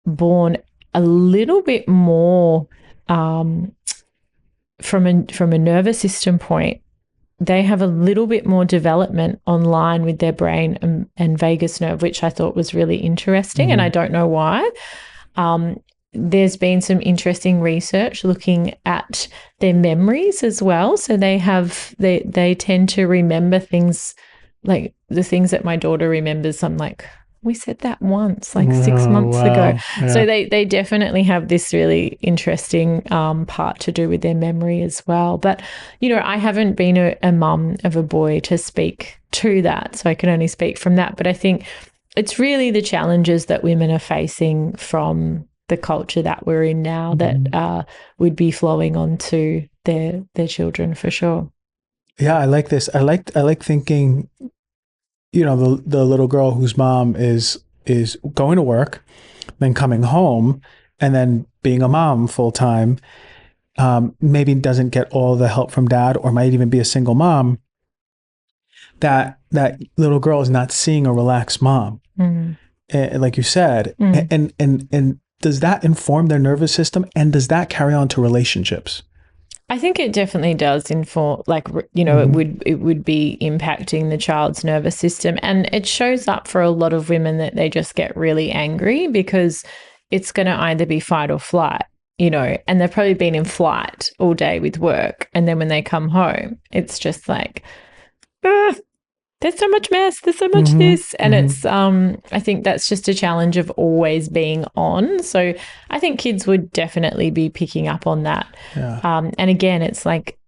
born a little bit more from a nervous system point. They have a little bit more development online with their brain and vagus nerve, which I thought was really interesting, and I don't know why. There's been some interesting research looking at their memories as well. So they tend to remember things, like the things that my daughter remembers. I'm like, we said that once, like 6 months ago. Yeah. So they definitely have this really interesting part to do with their memory as well. But, I haven't been a mum of a boy to speak to that, so I can only speak from that. But I think it's really the challenges that women are facing from the culture that we're in now that would be flowing onto their children for sure. Yeah, I like this. I like thinking, the little girl whose mom is going to work, then coming home, and then being a mom full time, maybe doesn't get all the help from dad, or might even be a single mom. That little girl is not seeing a relaxed mom, like you said, and does that inform their nervous system, and does that carry on to relationships? I think it definitely does inform, it would be impacting the child's nervous system. And it shows up for a lot of women that they just get really angry because it's going to either be fight or flight, and they've probably been in flight all day with work. And then when they come home, it's just like, there's so much mess, there's so much this. And it's, I think that's just a challenge of always being on. So I think kids would definitely be picking up on that. Yeah. And again, it's like,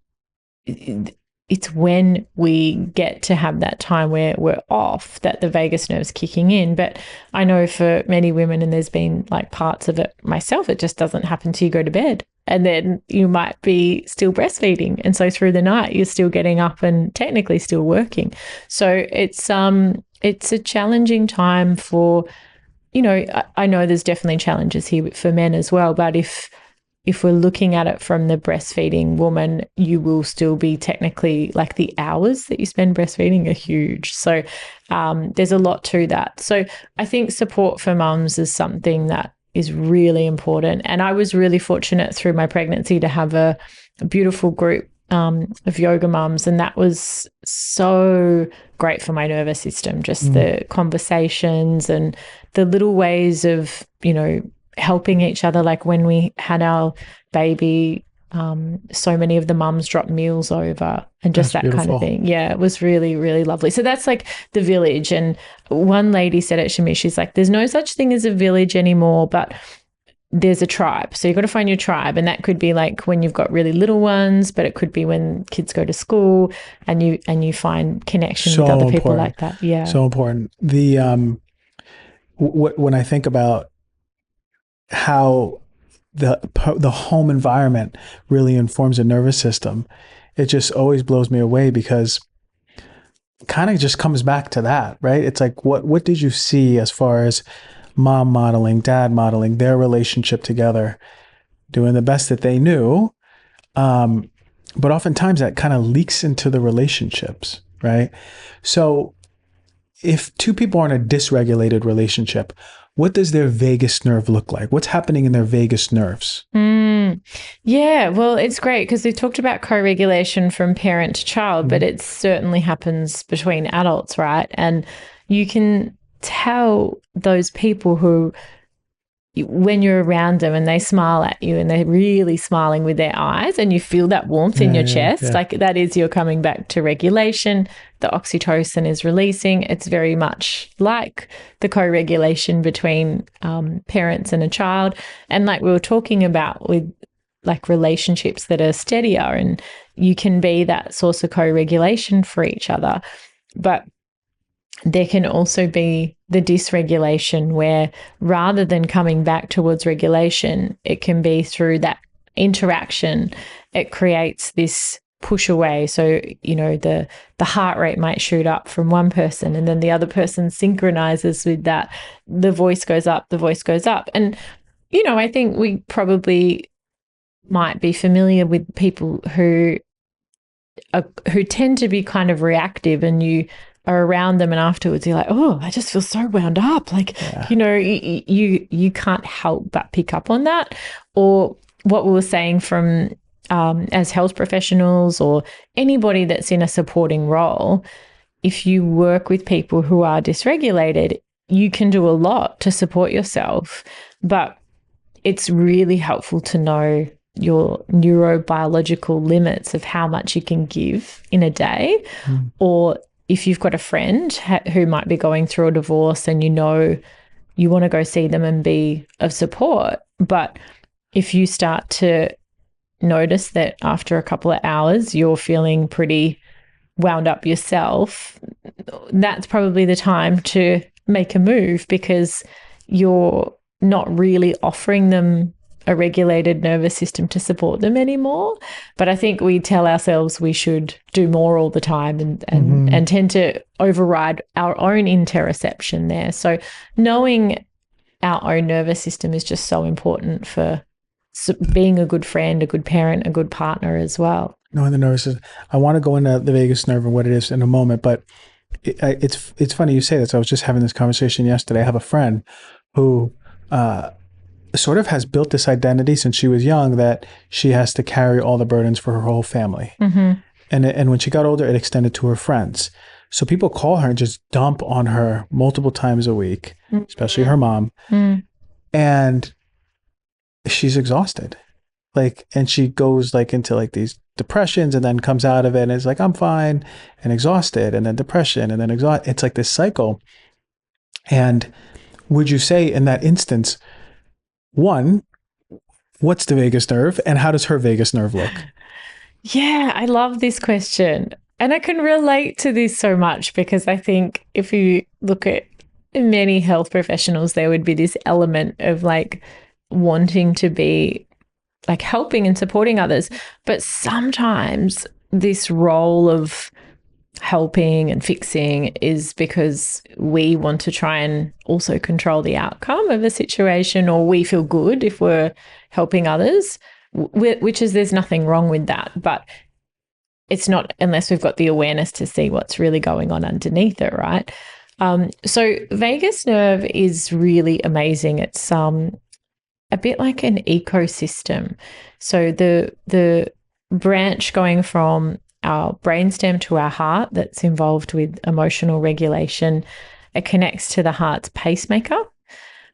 it's when we get to have that time where we're off that the vagus nerve's kicking in. But I know for many women, and there's been like parts of it myself, it just doesn't happen till you go to bed. and then you might be still breastfeeding. And so through the night, you're still getting up and technically still working. So it's a challenging time for, you know, I know there's definitely challenges here for men as well, but if we're looking at it from the breastfeeding woman, you will still be technically, like, the hours that you spend breastfeeding are huge. So there's a lot to that. So I think support for mums is something that is really important. And I was really fortunate through my pregnancy to have a beautiful group of yoga mums, and that was so great for my nervous system, just the conversations and the little ways of, you know, helping each other. Like when we had our baby, so many of the mums dropped meals over and just that kind of thing. Yeah, it was really, really lovely. So that's like the village. And one lady said it to me, she's like, there's no such thing as a village anymore, but there's a tribe. So you've got to find your tribe. And that could be like when you've got really little ones, but it could be when kids go to school and you find connection with other people like that. Yeah. So important. The when I think about how the home environment really informs the nervous system, it just always blows me away, because kind of just comes back to that, right? It's like, what did you see as far as mom modeling, dad modeling their relationship together, doing the best that they knew? But oftentimes that kind of leaks into the relationships, right? So if two people are in a dysregulated relationship, what does their vagus nerve look like? What's happening in their vagus nerves? Yeah, well, it's great because we've talked about co-regulation from parent to child, but it certainly happens between adults, right? And you can tell those people who, when you're around them and they smile at you and they're really smiling with their eyes and you feel that warmth in your chest, like that is you're coming back to regulation. The oxytocin is releasing. It's very much like the co-regulation between parents and a child. And like we were talking about with like relationships that are steadier, and you can be that source of co-regulation for each other. But there can also be the dysregulation where rather than coming back towards regulation, it can be through that interaction. It creates this push away. So, you know, the heart rate might shoot up from one person and then the other person synchronizes with that. The voice goes up, the voice goes up. And, you know, I think we probably might be familiar with people who tend to be kind of reactive, and you are around them and afterwards you're like, oh, I just feel so wound up. Like, you know, you can't help but pick up on that. Or what we were saying from as health professionals or anybody that's in a supporting role, if you work with people who are dysregulated, you can do a lot to support yourself. But it's really helpful to know your neurobiological limits of how much you can give in a day. Or if you've got a friend who might be going through a divorce and you know you want to go see them and be of support, but if you start to notice that after a couple of hours you're feeling pretty wound up yourself, that's probably the time to make a move, because you're not really offering them a regulated nervous system to support them anymore. But I think we tell ourselves we should do more all the time and tend to override our own interoception there. So knowing our own nervous system is just so important for being a good friend, a good parent, a good partner as well. Knowing the nervous system. I want to go into the vagus nerve and what it is in a moment, but it's funny you say this. I was just having this conversation yesterday. I have a friend who sort of has built this identity since she was young that she has to carry all the burdens for her whole family. And when she got older, it extended to her friends. So people call her and just dump on her multiple times a week, especially her mom. And she's exhausted. Like, and she goes like into like these depressions and then comes out of it and is like, I'm fine, and exhausted, and then depression, and then exhausted. It's like this cycle. And would you say in that instance, one, what's the vagus nerve and how does her vagus nerve look? Yeah, I love this question. And I can relate to this so much, because I think if you look at many health professionals, there would be this element of like wanting to be like helping and supporting others. But sometimes this role of helping and fixing is because we want to try and also control the outcome of a situation, or we feel good if we're helping others, which is, there's nothing wrong with that. But it's not unless we've got the awareness to see what's really going on underneath it, right? So vagus nerve is really amazing. It's a bit like an ecosystem. So the branch going from our brainstem to our heart that's involved with emotional regulation, it connects to the heart's pacemaker.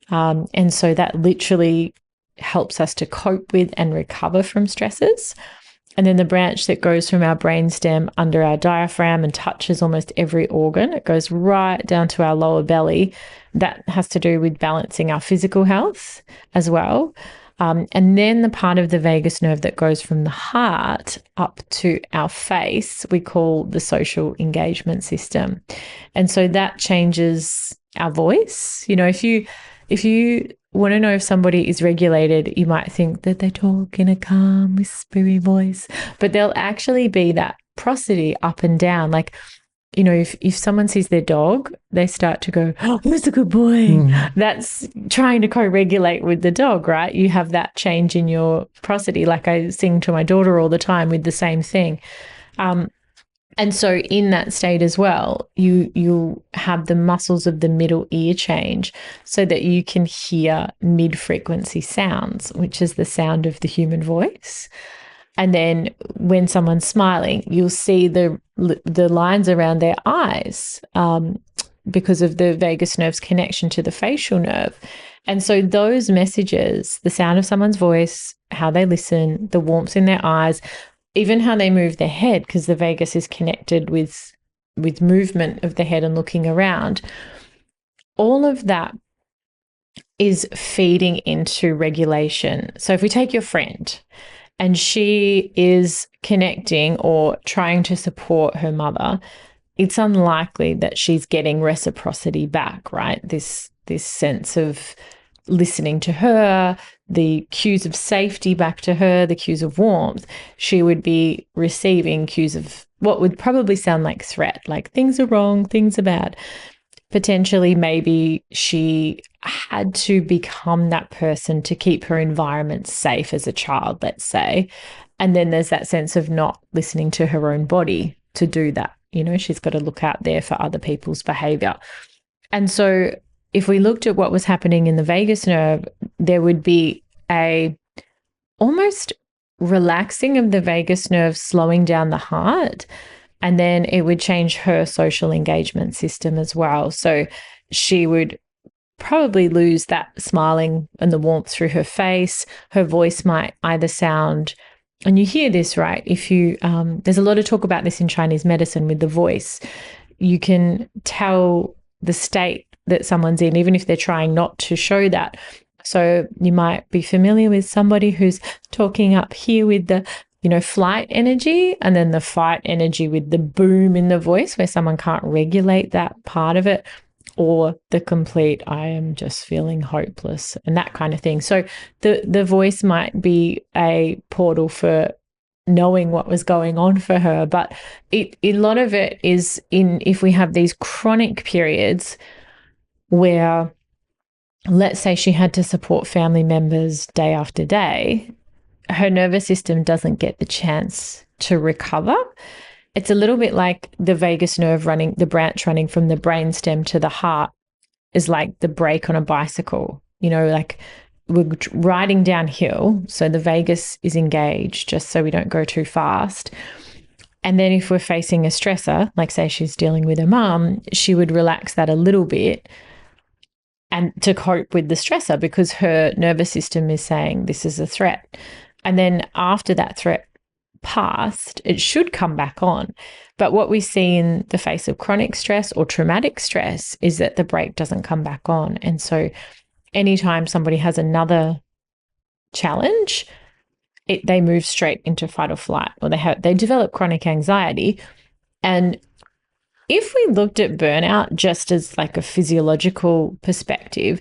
And so that literally helps us to cope with and recover from stresses. And then the branch that goes from our brainstem under our diaphragm and touches almost every organ, it goes right down to our lower belly. That has to do with balancing our physical health as well. And then the part of the vagus nerve that goes from the heart up to our face, we call the social engagement system. And so that changes our voice. You know, if you want to know if somebody is regulated, you might think that they talk in a calm, whispery voice, but there'll actually be that prosody up and down. Like, you know, if someone sees their dog, they start to go, "Oh, who's a good boy?" That's trying to co-regulate with the dog, right? You have that change in your prosody. Like I sing to my daughter all the time with the same thing. And so in that state as well, you have the muscles of the middle ear change so that you can hear mid-frequency sounds, which is the sound of the human voice. And then when someone's smiling, you'll see the lines around their eyes because of the vagus nerve's connection to the facial nerve. And so those messages, the sound of someone's voice, how they listen, the warmth in their eyes, even how they move their head, because the vagus is connected with movement of the head and looking around, all of that is feeding into regulation. So if we take your friend, and she is connecting or trying to support her mother, it's unlikely that she's getting reciprocity back, right? This sense of listening to her, the cues of safety back to her, the cues of warmth. She would be receiving cues of what would probably sound like threat, like things are wrong, things are bad. Potentially, maybe she had to become that person to keep her environment safe as a child, let's say. And then there's that sense of not listening to her own body to do that. You know, she's got to look out there for other people's behavior. And so if we looked at what was happening in the vagus nerve, there would be a almost relaxing of the vagus nerve, slowing down the heart. And then it would change her social engagement system as well. So she would probably lose that smiling and the warmth through her face. Her voice might either sound, and you hear this, right? If you, there's a lot of talk about this in Chinese medicine with the voice. You can tell the state that someone's in, even if they're trying not to show that. So you might be familiar with somebody who's talking up here with the flight energy, and then the fight energy with the boom in the voice where someone can't regulate that part of it, or the complete, I am just feeling hopeless and that kind of thing. So the voice might be a portal for knowing what was going on for her. But a lot of it is if we have these chronic periods where, let's say she had to support family members day after day, her nervous system doesn't get the chance to recover. It's a little bit like the vagus nerve running, the branch running from the brainstem to the heart is like the brake on a bicycle. You know, like we're riding downhill, so the vagus is engaged just so we don't go too fast. And then if we're facing a stressor, like say she's dealing with her mum, she would relax that a little bit and to cope with the stressor, because her nervous system is saying this is a threat. And then after that threat passed, it should come back on. But what we see in the face of chronic stress or traumatic stress is that the brake doesn't come back on. And so anytime somebody has another challenge, they move straight into fight or flight, or they develop chronic anxiety. And if we looked at burnout just as like a physiological perspective,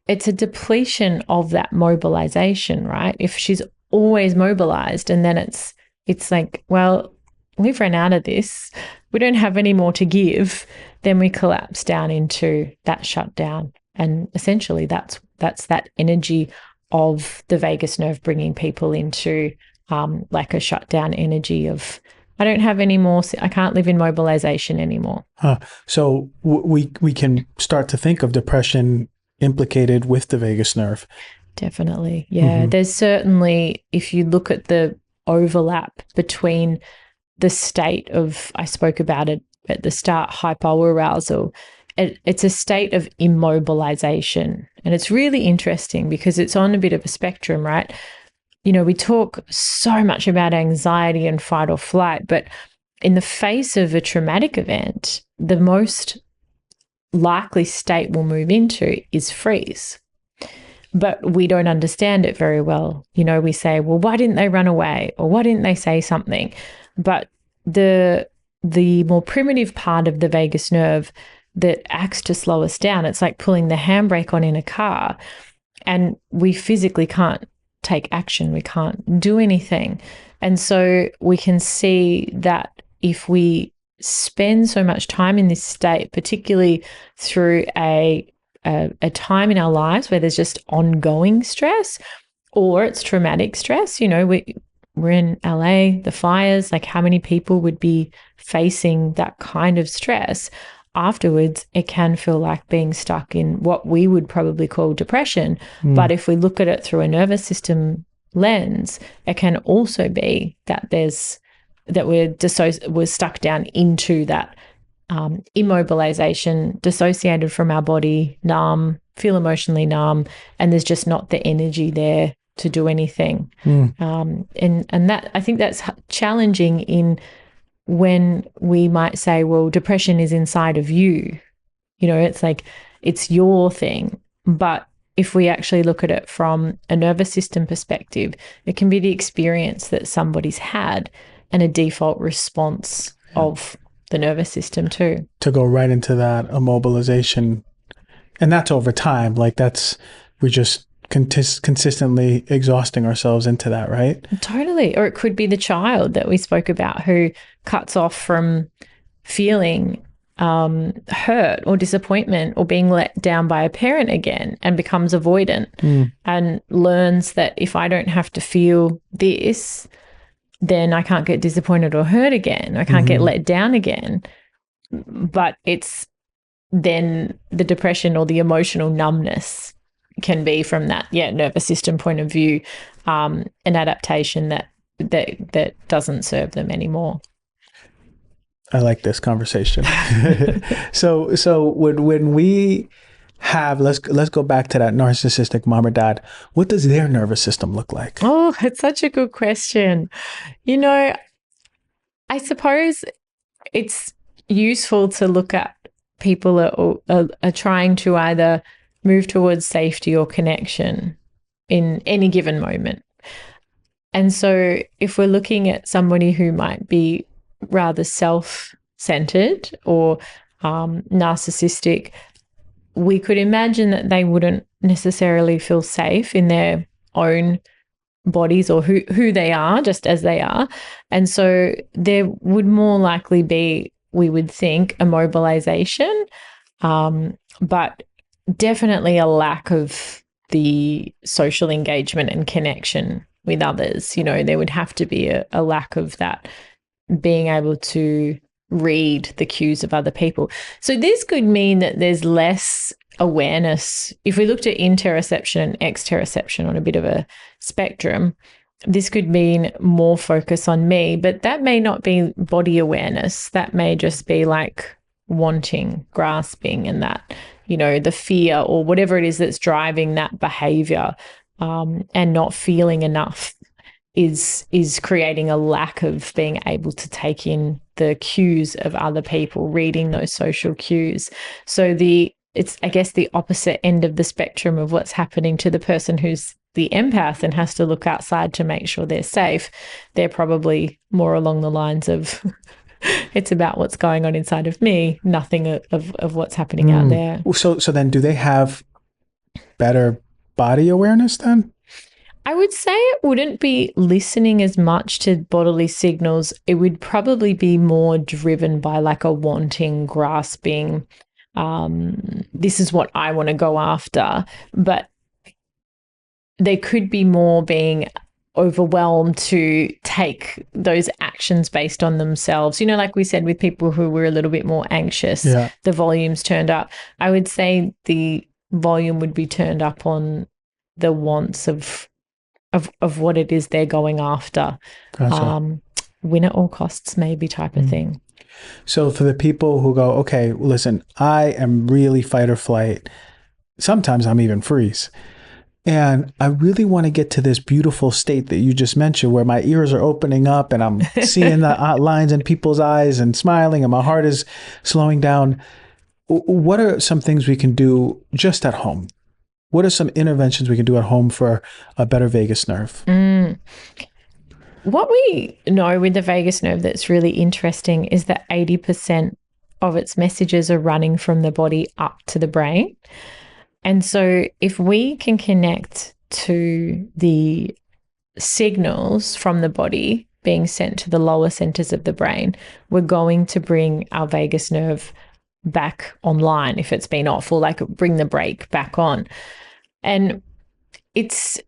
it's a depletion of that mobilization, right? If she's always mobilized. And then it's like, well, we've run out of this. We don't have any more to give. Then we collapse down into that shutdown. And essentially that's that energy of the vagus nerve bringing people into like a shutdown energy of, I don't have any more, I can't live in mobilization anymore. So we can start to think of depression implicated with the vagus nerve. Definitely. Yeah. There's certainly, if you look at the overlap between the state of, I spoke about it at the start, hypoarousal, it's a state of immobilization. And it's really interesting because it's on a bit of a spectrum, right? You know, we talk so much about anxiety and fight or flight, but in the face of a traumatic event, the most likely state we'll move into is freeze. But we don't understand it very well. You know, we say, well, why didn't they run away? Or why didn't they say something? But the more primitive part of the vagus nerve that acts to slow us down, it's like pulling the handbrake on in a car, and we physically can't take action. We can't do anything. And so we can see that if we spend so much time in this state, particularly through a time in our lives where there's just ongoing stress, or it's traumatic stress. You know, we're in LA, the fires, like how many people would be facing that kind of stress? Afterwards, it can feel like being stuck in what we would probably call depression. But if we look at it through a nervous system lens, it can also be that we're stuck down into that immobilization, dissociated from our body, numb, feel emotionally numb, and there's just not the energy there to do anything. And that, I think that's challenging in when we might say, well, depression is inside of you. You know, it's like it's your thing. But if we actually look at it from a nervous system perspective, it can be the experience that somebody's had and a default response of the nervous system too. To go right into that immobilization. And that's over time. Like we're just consistently exhausting ourselves into that, right? Totally. Or it could be the child that we spoke about who cuts off from feeling hurt or disappointment or being let down by a parent again and becomes avoidant and learns that if I don't have to feel this, then I can't get disappointed or hurt again. I can't get let down again. But it's then the depression or the emotional numbness can be from that, nervous system point of view, an adaptation that doesn't serve them anymore. I like this conversation. So when we have, let's go back to that narcissistic mom or dad, what does their nervous system look like? Oh, it's such a good question. You know, I suppose it's useful to look at people are trying to either move towards safety or connection in any given moment. And so if we're looking at somebody who might be rather self-centered or narcissistic, we could imagine that they wouldn't necessarily feel safe in their own bodies or who they are, just as they are. And so there would more likely be, we would think, a mobilization, but definitely a lack of the social engagement and connection with others. You know, there would have to be a lack of that, being able to read the cues of other people. So this could mean that there's less awareness. If we looked at interoception and exteroception on a bit of a spectrum, this could mean more focus on me, but that may not be body awareness. That may just be like wanting, grasping, and that, you know, the fear or whatever it is that's driving that behavior, and not feeling enough is creating a lack of being able to take in the cues of other people, reading those social cues. So it's, I guess, the opposite end of the spectrum of what's happening to the person who's the empath and has to look outside to make sure they're safe. They're probably more along the lines of it's about what's going on inside of me, nothing of what's happening out there. So then do they have better body awareness then? I would say it wouldn't be listening as much to bodily signals. It would probably be more driven by like a wanting, grasping, this is what I want to go after. But they could be more being overwhelmed to take those actions based on themselves. You know, like we said with people who were a little bit more anxious, the volume's turned up. I would say the volume would be turned up on the wants of what it is they're going after. Gotcha. Win at all costs maybe type of thing. So for the people who go, okay, listen, I am really fight or flight. Sometimes I'm even freeze. And I really want to get to this beautiful state that you just mentioned where my ears are opening up and I'm seeing the lines in people's eyes and smiling and my heart is slowing down. What are some things we can do just at home? What are some interventions we can do at home for a better vagus nerve? What we know with the vagus nerve that's really interesting is that 80% of its messages are running from the body up to the brain. And so if we can connect to the signals from the body being sent to the lower centers of the brain, we're going to bring our vagus nerve back online if it's been off, or like bring the brake back on. And it's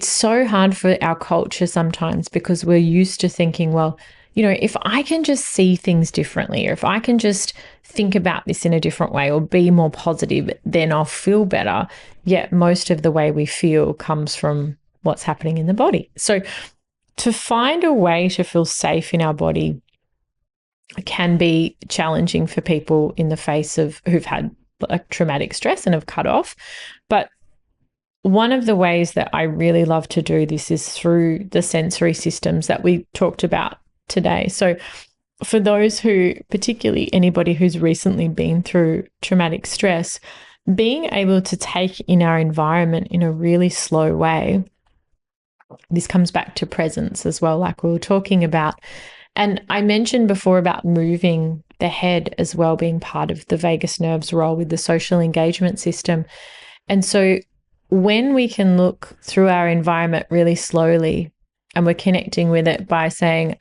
so hard for our culture sometimes because we're used to thinking, well, you know, if I can just see things differently, or if I can just think about this in a different way or be more positive, then I'll feel better. Yet most of the way we feel comes from what's happening in the body. So to find a way to feel safe in our body can be challenging for people in the face of who've had like traumatic stress and have cut off. But one of the ways that I really love to do this is through the sensory systems that we talked about today. So for those who, particularly anybody who's recently been through traumatic stress, being able to take in our environment in a really slow way, this comes back to presence as well, like we were talking about. And I mentioned before about moving the head as well being part of the vagus nerve's role with the social engagement system. And so when we can look through our environment really slowly and we're connecting with it by saying,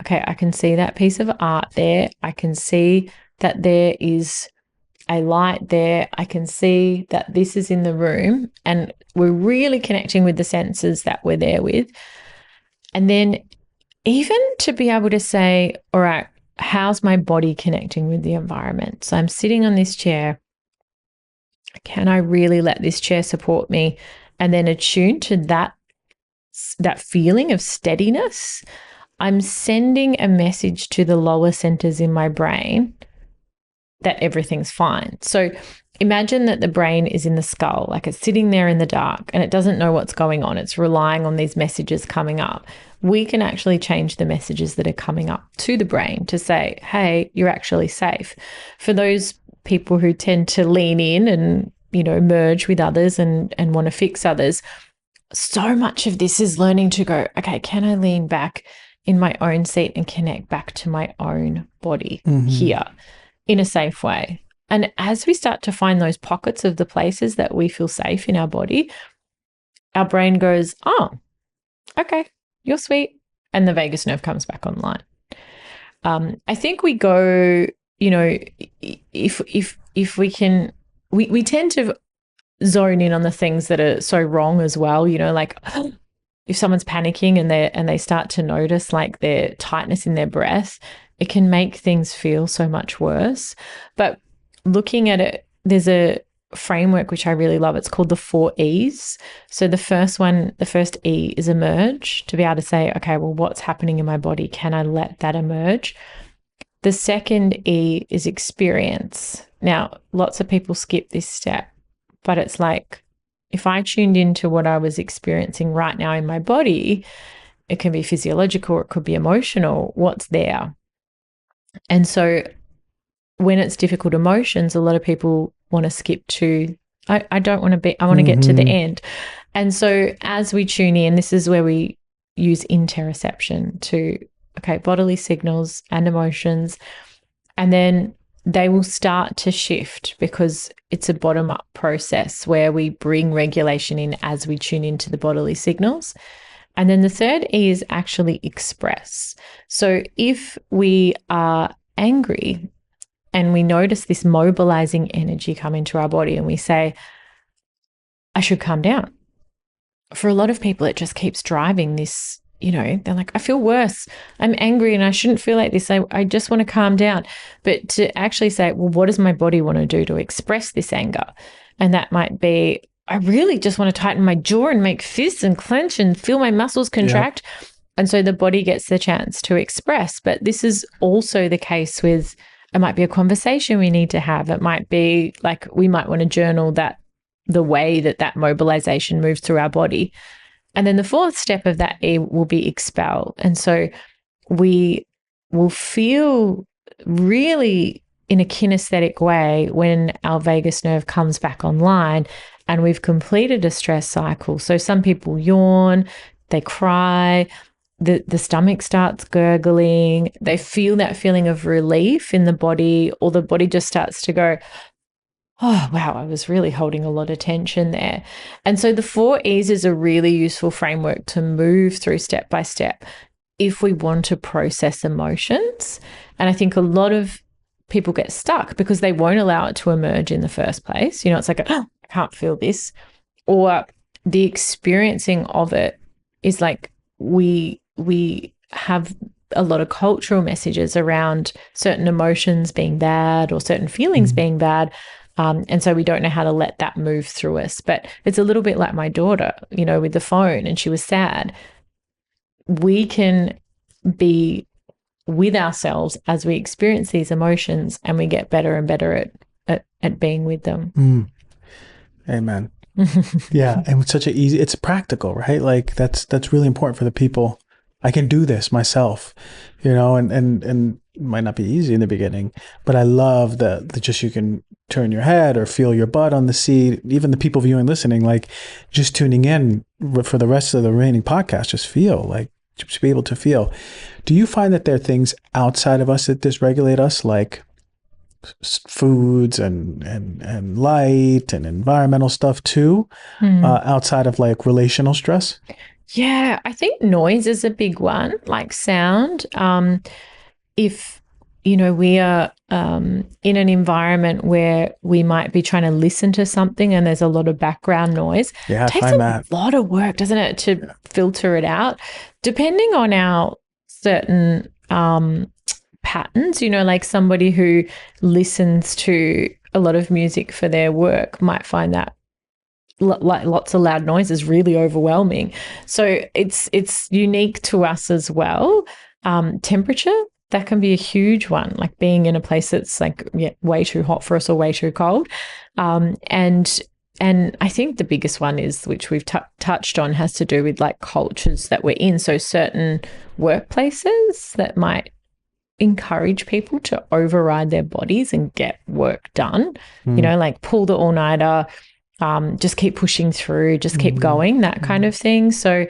okay, I can see that piece of art there. I can see that there is a light there. I can see that this is in the room. And we're really connecting with the senses that we're there with. And then even to be able to say, all right, how's my body connecting with the environment? So I'm sitting on this chair. Can I really let this chair support me? And then attune to that feeling of steadiness. I'm sending a message to the lower centers in my brain that everything's fine. So imagine that the brain is in the skull, like it's sitting there in the dark and it doesn't know what's going on. It's relying on these messages coming up. We can actually change the messages that are coming up to the brain to say, hey, you're actually safe. For those people who tend to lean in and, you know, merge with others and want to fix others, so much of this is learning to go, okay, can I lean back in my own seat and connect back to my own body here in a safe way? And as we start to find those pockets of the places that we feel safe in our body, our brain goes, oh, okay, you're sweet. And the vagus nerve comes back online. I think we go, you know, if we can, we tend to zone in on the things that are so wrong as well, you know, like if someone's panicking and they start to notice like their tightness in their breath, it can make things feel so much worse. But looking at it, there's a framework which I really love. It's called the 4 E's. So the first E is emerge, to be able to say, okay, well, what's happening in my body? Can I let that emerge? The second E is experience. Now, lots of people skip this step, but it's like, if I tuned into what I was experiencing right now in my body, it can be physiological, it could be emotional, what's there? And so when it's difficult emotions, a lot of people want to skip to, I don't want to be, I want to get to the end. And so as we tune in, this is where we use interoception to, okay, bodily signals and emotions. And then they will start to shift because it's a bottom-up process where we bring regulation in as we tune into the bodily signals. And then the third E is actually express. So if we are angry and we notice this mobilizing energy come into our body and we say, I should calm down. For a lot of people, it just keeps driving this, they're like, I feel worse. I'm angry and I shouldn't feel like this. I just want to calm down. But to actually say, well, what does my body want to do to express this anger? And that might be, I really just want to tighten my jaw and make fists and clench and feel my muscles contract. Yep. And so the body gets the chance to express. But this is also the case with, it might be a conversation we need to have. It might be like we might want to journal that the way that mobilization moves through our body. And then the fourth step of that E will be expel. And so we will feel really in a kinesthetic way when our vagus nerve comes back online and we've completed a stress cycle. So some people yawn, they cry, the stomach starts gurgling, they feel that feeling of relief in the body, or the body just starts to go, oh, wow, I was really holding a lot of tension there. And so the 4 E's is a really useful framework to move through step by step if we want to process emotions. And I think a lot of people get stuck because they won't allow it to emerge in the first place. It's like, oh, I can't feel this. Or the experiencing of it is like we have a lot of cultural messages around certain emotions being bad or certain feelings being bad. And so we don't know how to let that move through us. But it's a little bit like my daughter, with the phone, and she was sad. We can be with ourselves as we experience these emotions, and we get better and better at being with them. Amen. Yeah. And it's practical, right? Like that's really important for the people. I can do this myself, and it might not be easy in the beginning, but I love that just you can turn your head or feel your butt on the seat. Even the people viewing, listening, like just tuning in for the rest of the remaining podcast, just be able to feel. Do you find that there are things outside of us that dysregulate us, like foods and light and environmental stuff too, outside of like relational stress? Yeah, I think noise is a big one, like sound. If, we are in an environment where we might be trying to listen to something and there's a lot of background noise, it takes a lot of work, doesn't it, to filter it out, depending on our certain patterns, like somebody who listens to a lot of music for their work might find that like lots of loud noise is really overwhelming. So it's unique to us as well. Temperature, that can be a huge one, like being in a place that's like way too hot for us or way too cold. And I think the biggest one is, which we've touched on, has to do with like cultures that we're in. So certain workplaces that might encourage people to override their bodies and get work done, like pull the all-nighter, just keep pushing through, just keep going, that kind of thing. So,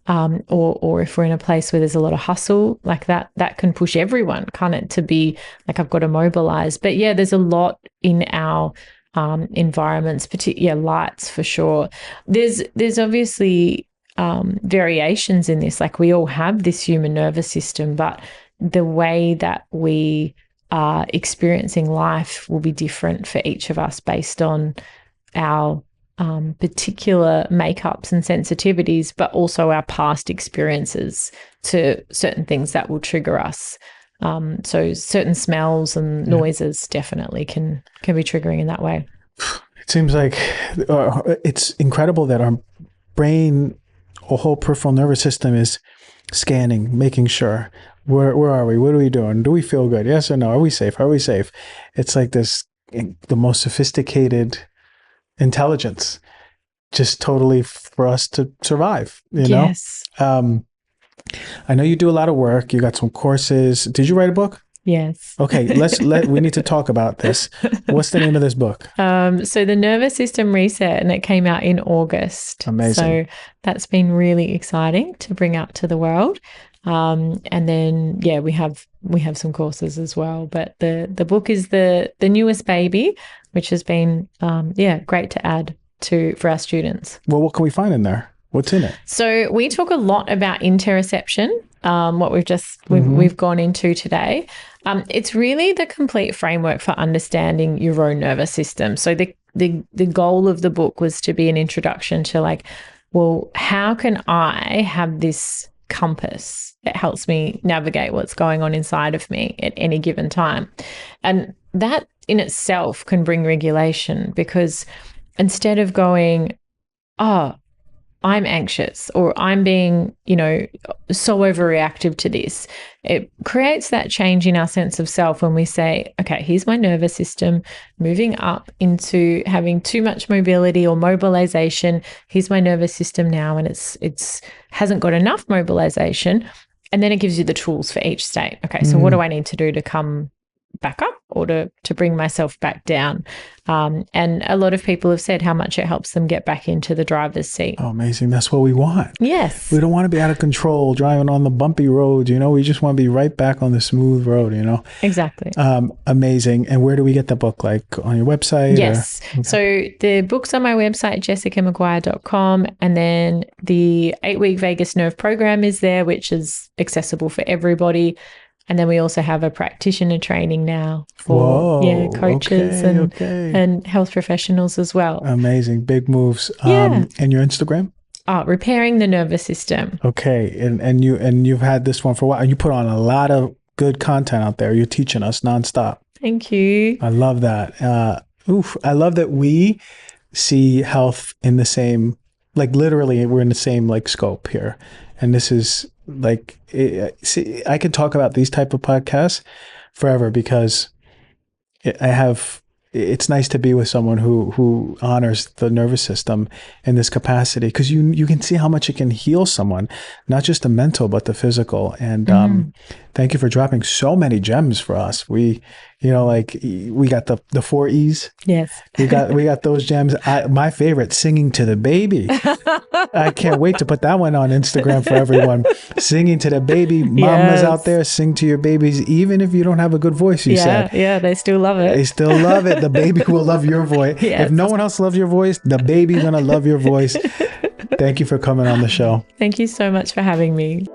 or if we're in a place where there's a lot of hustle, like that can push everyone, can't it, to be like, I've got to mobilize. But yeah, there's a lot in our environments, particularly lights for sure. There's obviously variations in this. Like we all have this human nervous system, but the way that we are experiencing life will be different for each of us based on our particular makeups and sensitivities, but also our past experiences to certain things that will trigger us. So certain smells and noises definitely can be triggering in that way. It seems like it's incredible that our brain or whole peripheral nervous system is scanning, making sure, where are we? What are we doing? Do we feel good? Yes or no? Are we safe? Are we safe? It's like this, the most sophisticated intelligence, just totally for us to survive, Yes. know? I know you do a lot of work. You got some courses. Did you write a book? Yes. Okay, we need to talk about this. What's the name of this book? So the Nervous System Reset, and it came out in August. Amazing. So that's been really exciting to bring out to the world. And then, we have some courses as well. But the book is the newest baby, which has been, great to add for our students. Well, what can we find in there? What's in it? So we talk a lot about interoception, what we've gone into today. It's really the complete framework for understanding your own nervous system. So the goal of the book was to be an introduction to like, well, how can I have this compass that helps me navigate what's going on inside of me at any given time? And that in itself can bring regulation, because instead of going, oh, I'm anxious or I'm being, so overreactive to this, it creates that change in our sense of self when we say, okay, here's my nervous system moving up into having too much mobility or mobilization. Here's my nervous system now, and it's hasn't got enough mobilization. And then it gives you the tools for each state. Okay, so what do I need to do to come back up or to bring myself back down? And a lot of people have said how much it helps them get back into the driver's seat. Oh, amazing. That's what we want. Yes. We don't want to be out of control driving on the bumpy roads, we just want to be right back on the smooth road, Exactly. Amazing. And where do we get the book? Like on your website? Yes. Okay. So the book's on my website, jessicamcguire.com. And then the 8-week vagus nerve program is there, which is accessible for everybody. And then we also have a practitioner training now for coaches and health professionals as well. Amazing. Big moves. And your Instagram? Repairing the nervous system. Okay. And you've had this one for a while. And you put on a lot of good content out there. You're teaching us nonstop. Thank you. I love that. I love that we see health in the same, like literally we're in the same like scope here. And this is like, I could talk about these type of podcasts forever, because it's nice to be with someone who honors the nervous system in this capacity, because you can see how much it can heal someone, not just the mental, but the physical. And thank you for dropping so many gems for us. We got the 4 E's. Yes. We got those gems. My favorite, singing to the baby. I can't wait to put that one on Instagram for everyone. Singing to the baby. Mamas out there, sing to your babies, even if you don't have a good voice, you said. Yeah, they still love it. They still love it. The baby will love your voice. Yes. If no one else loves your voice, the baby's going to love your voice. Thank you for coming on the show. Thank you so much for having me.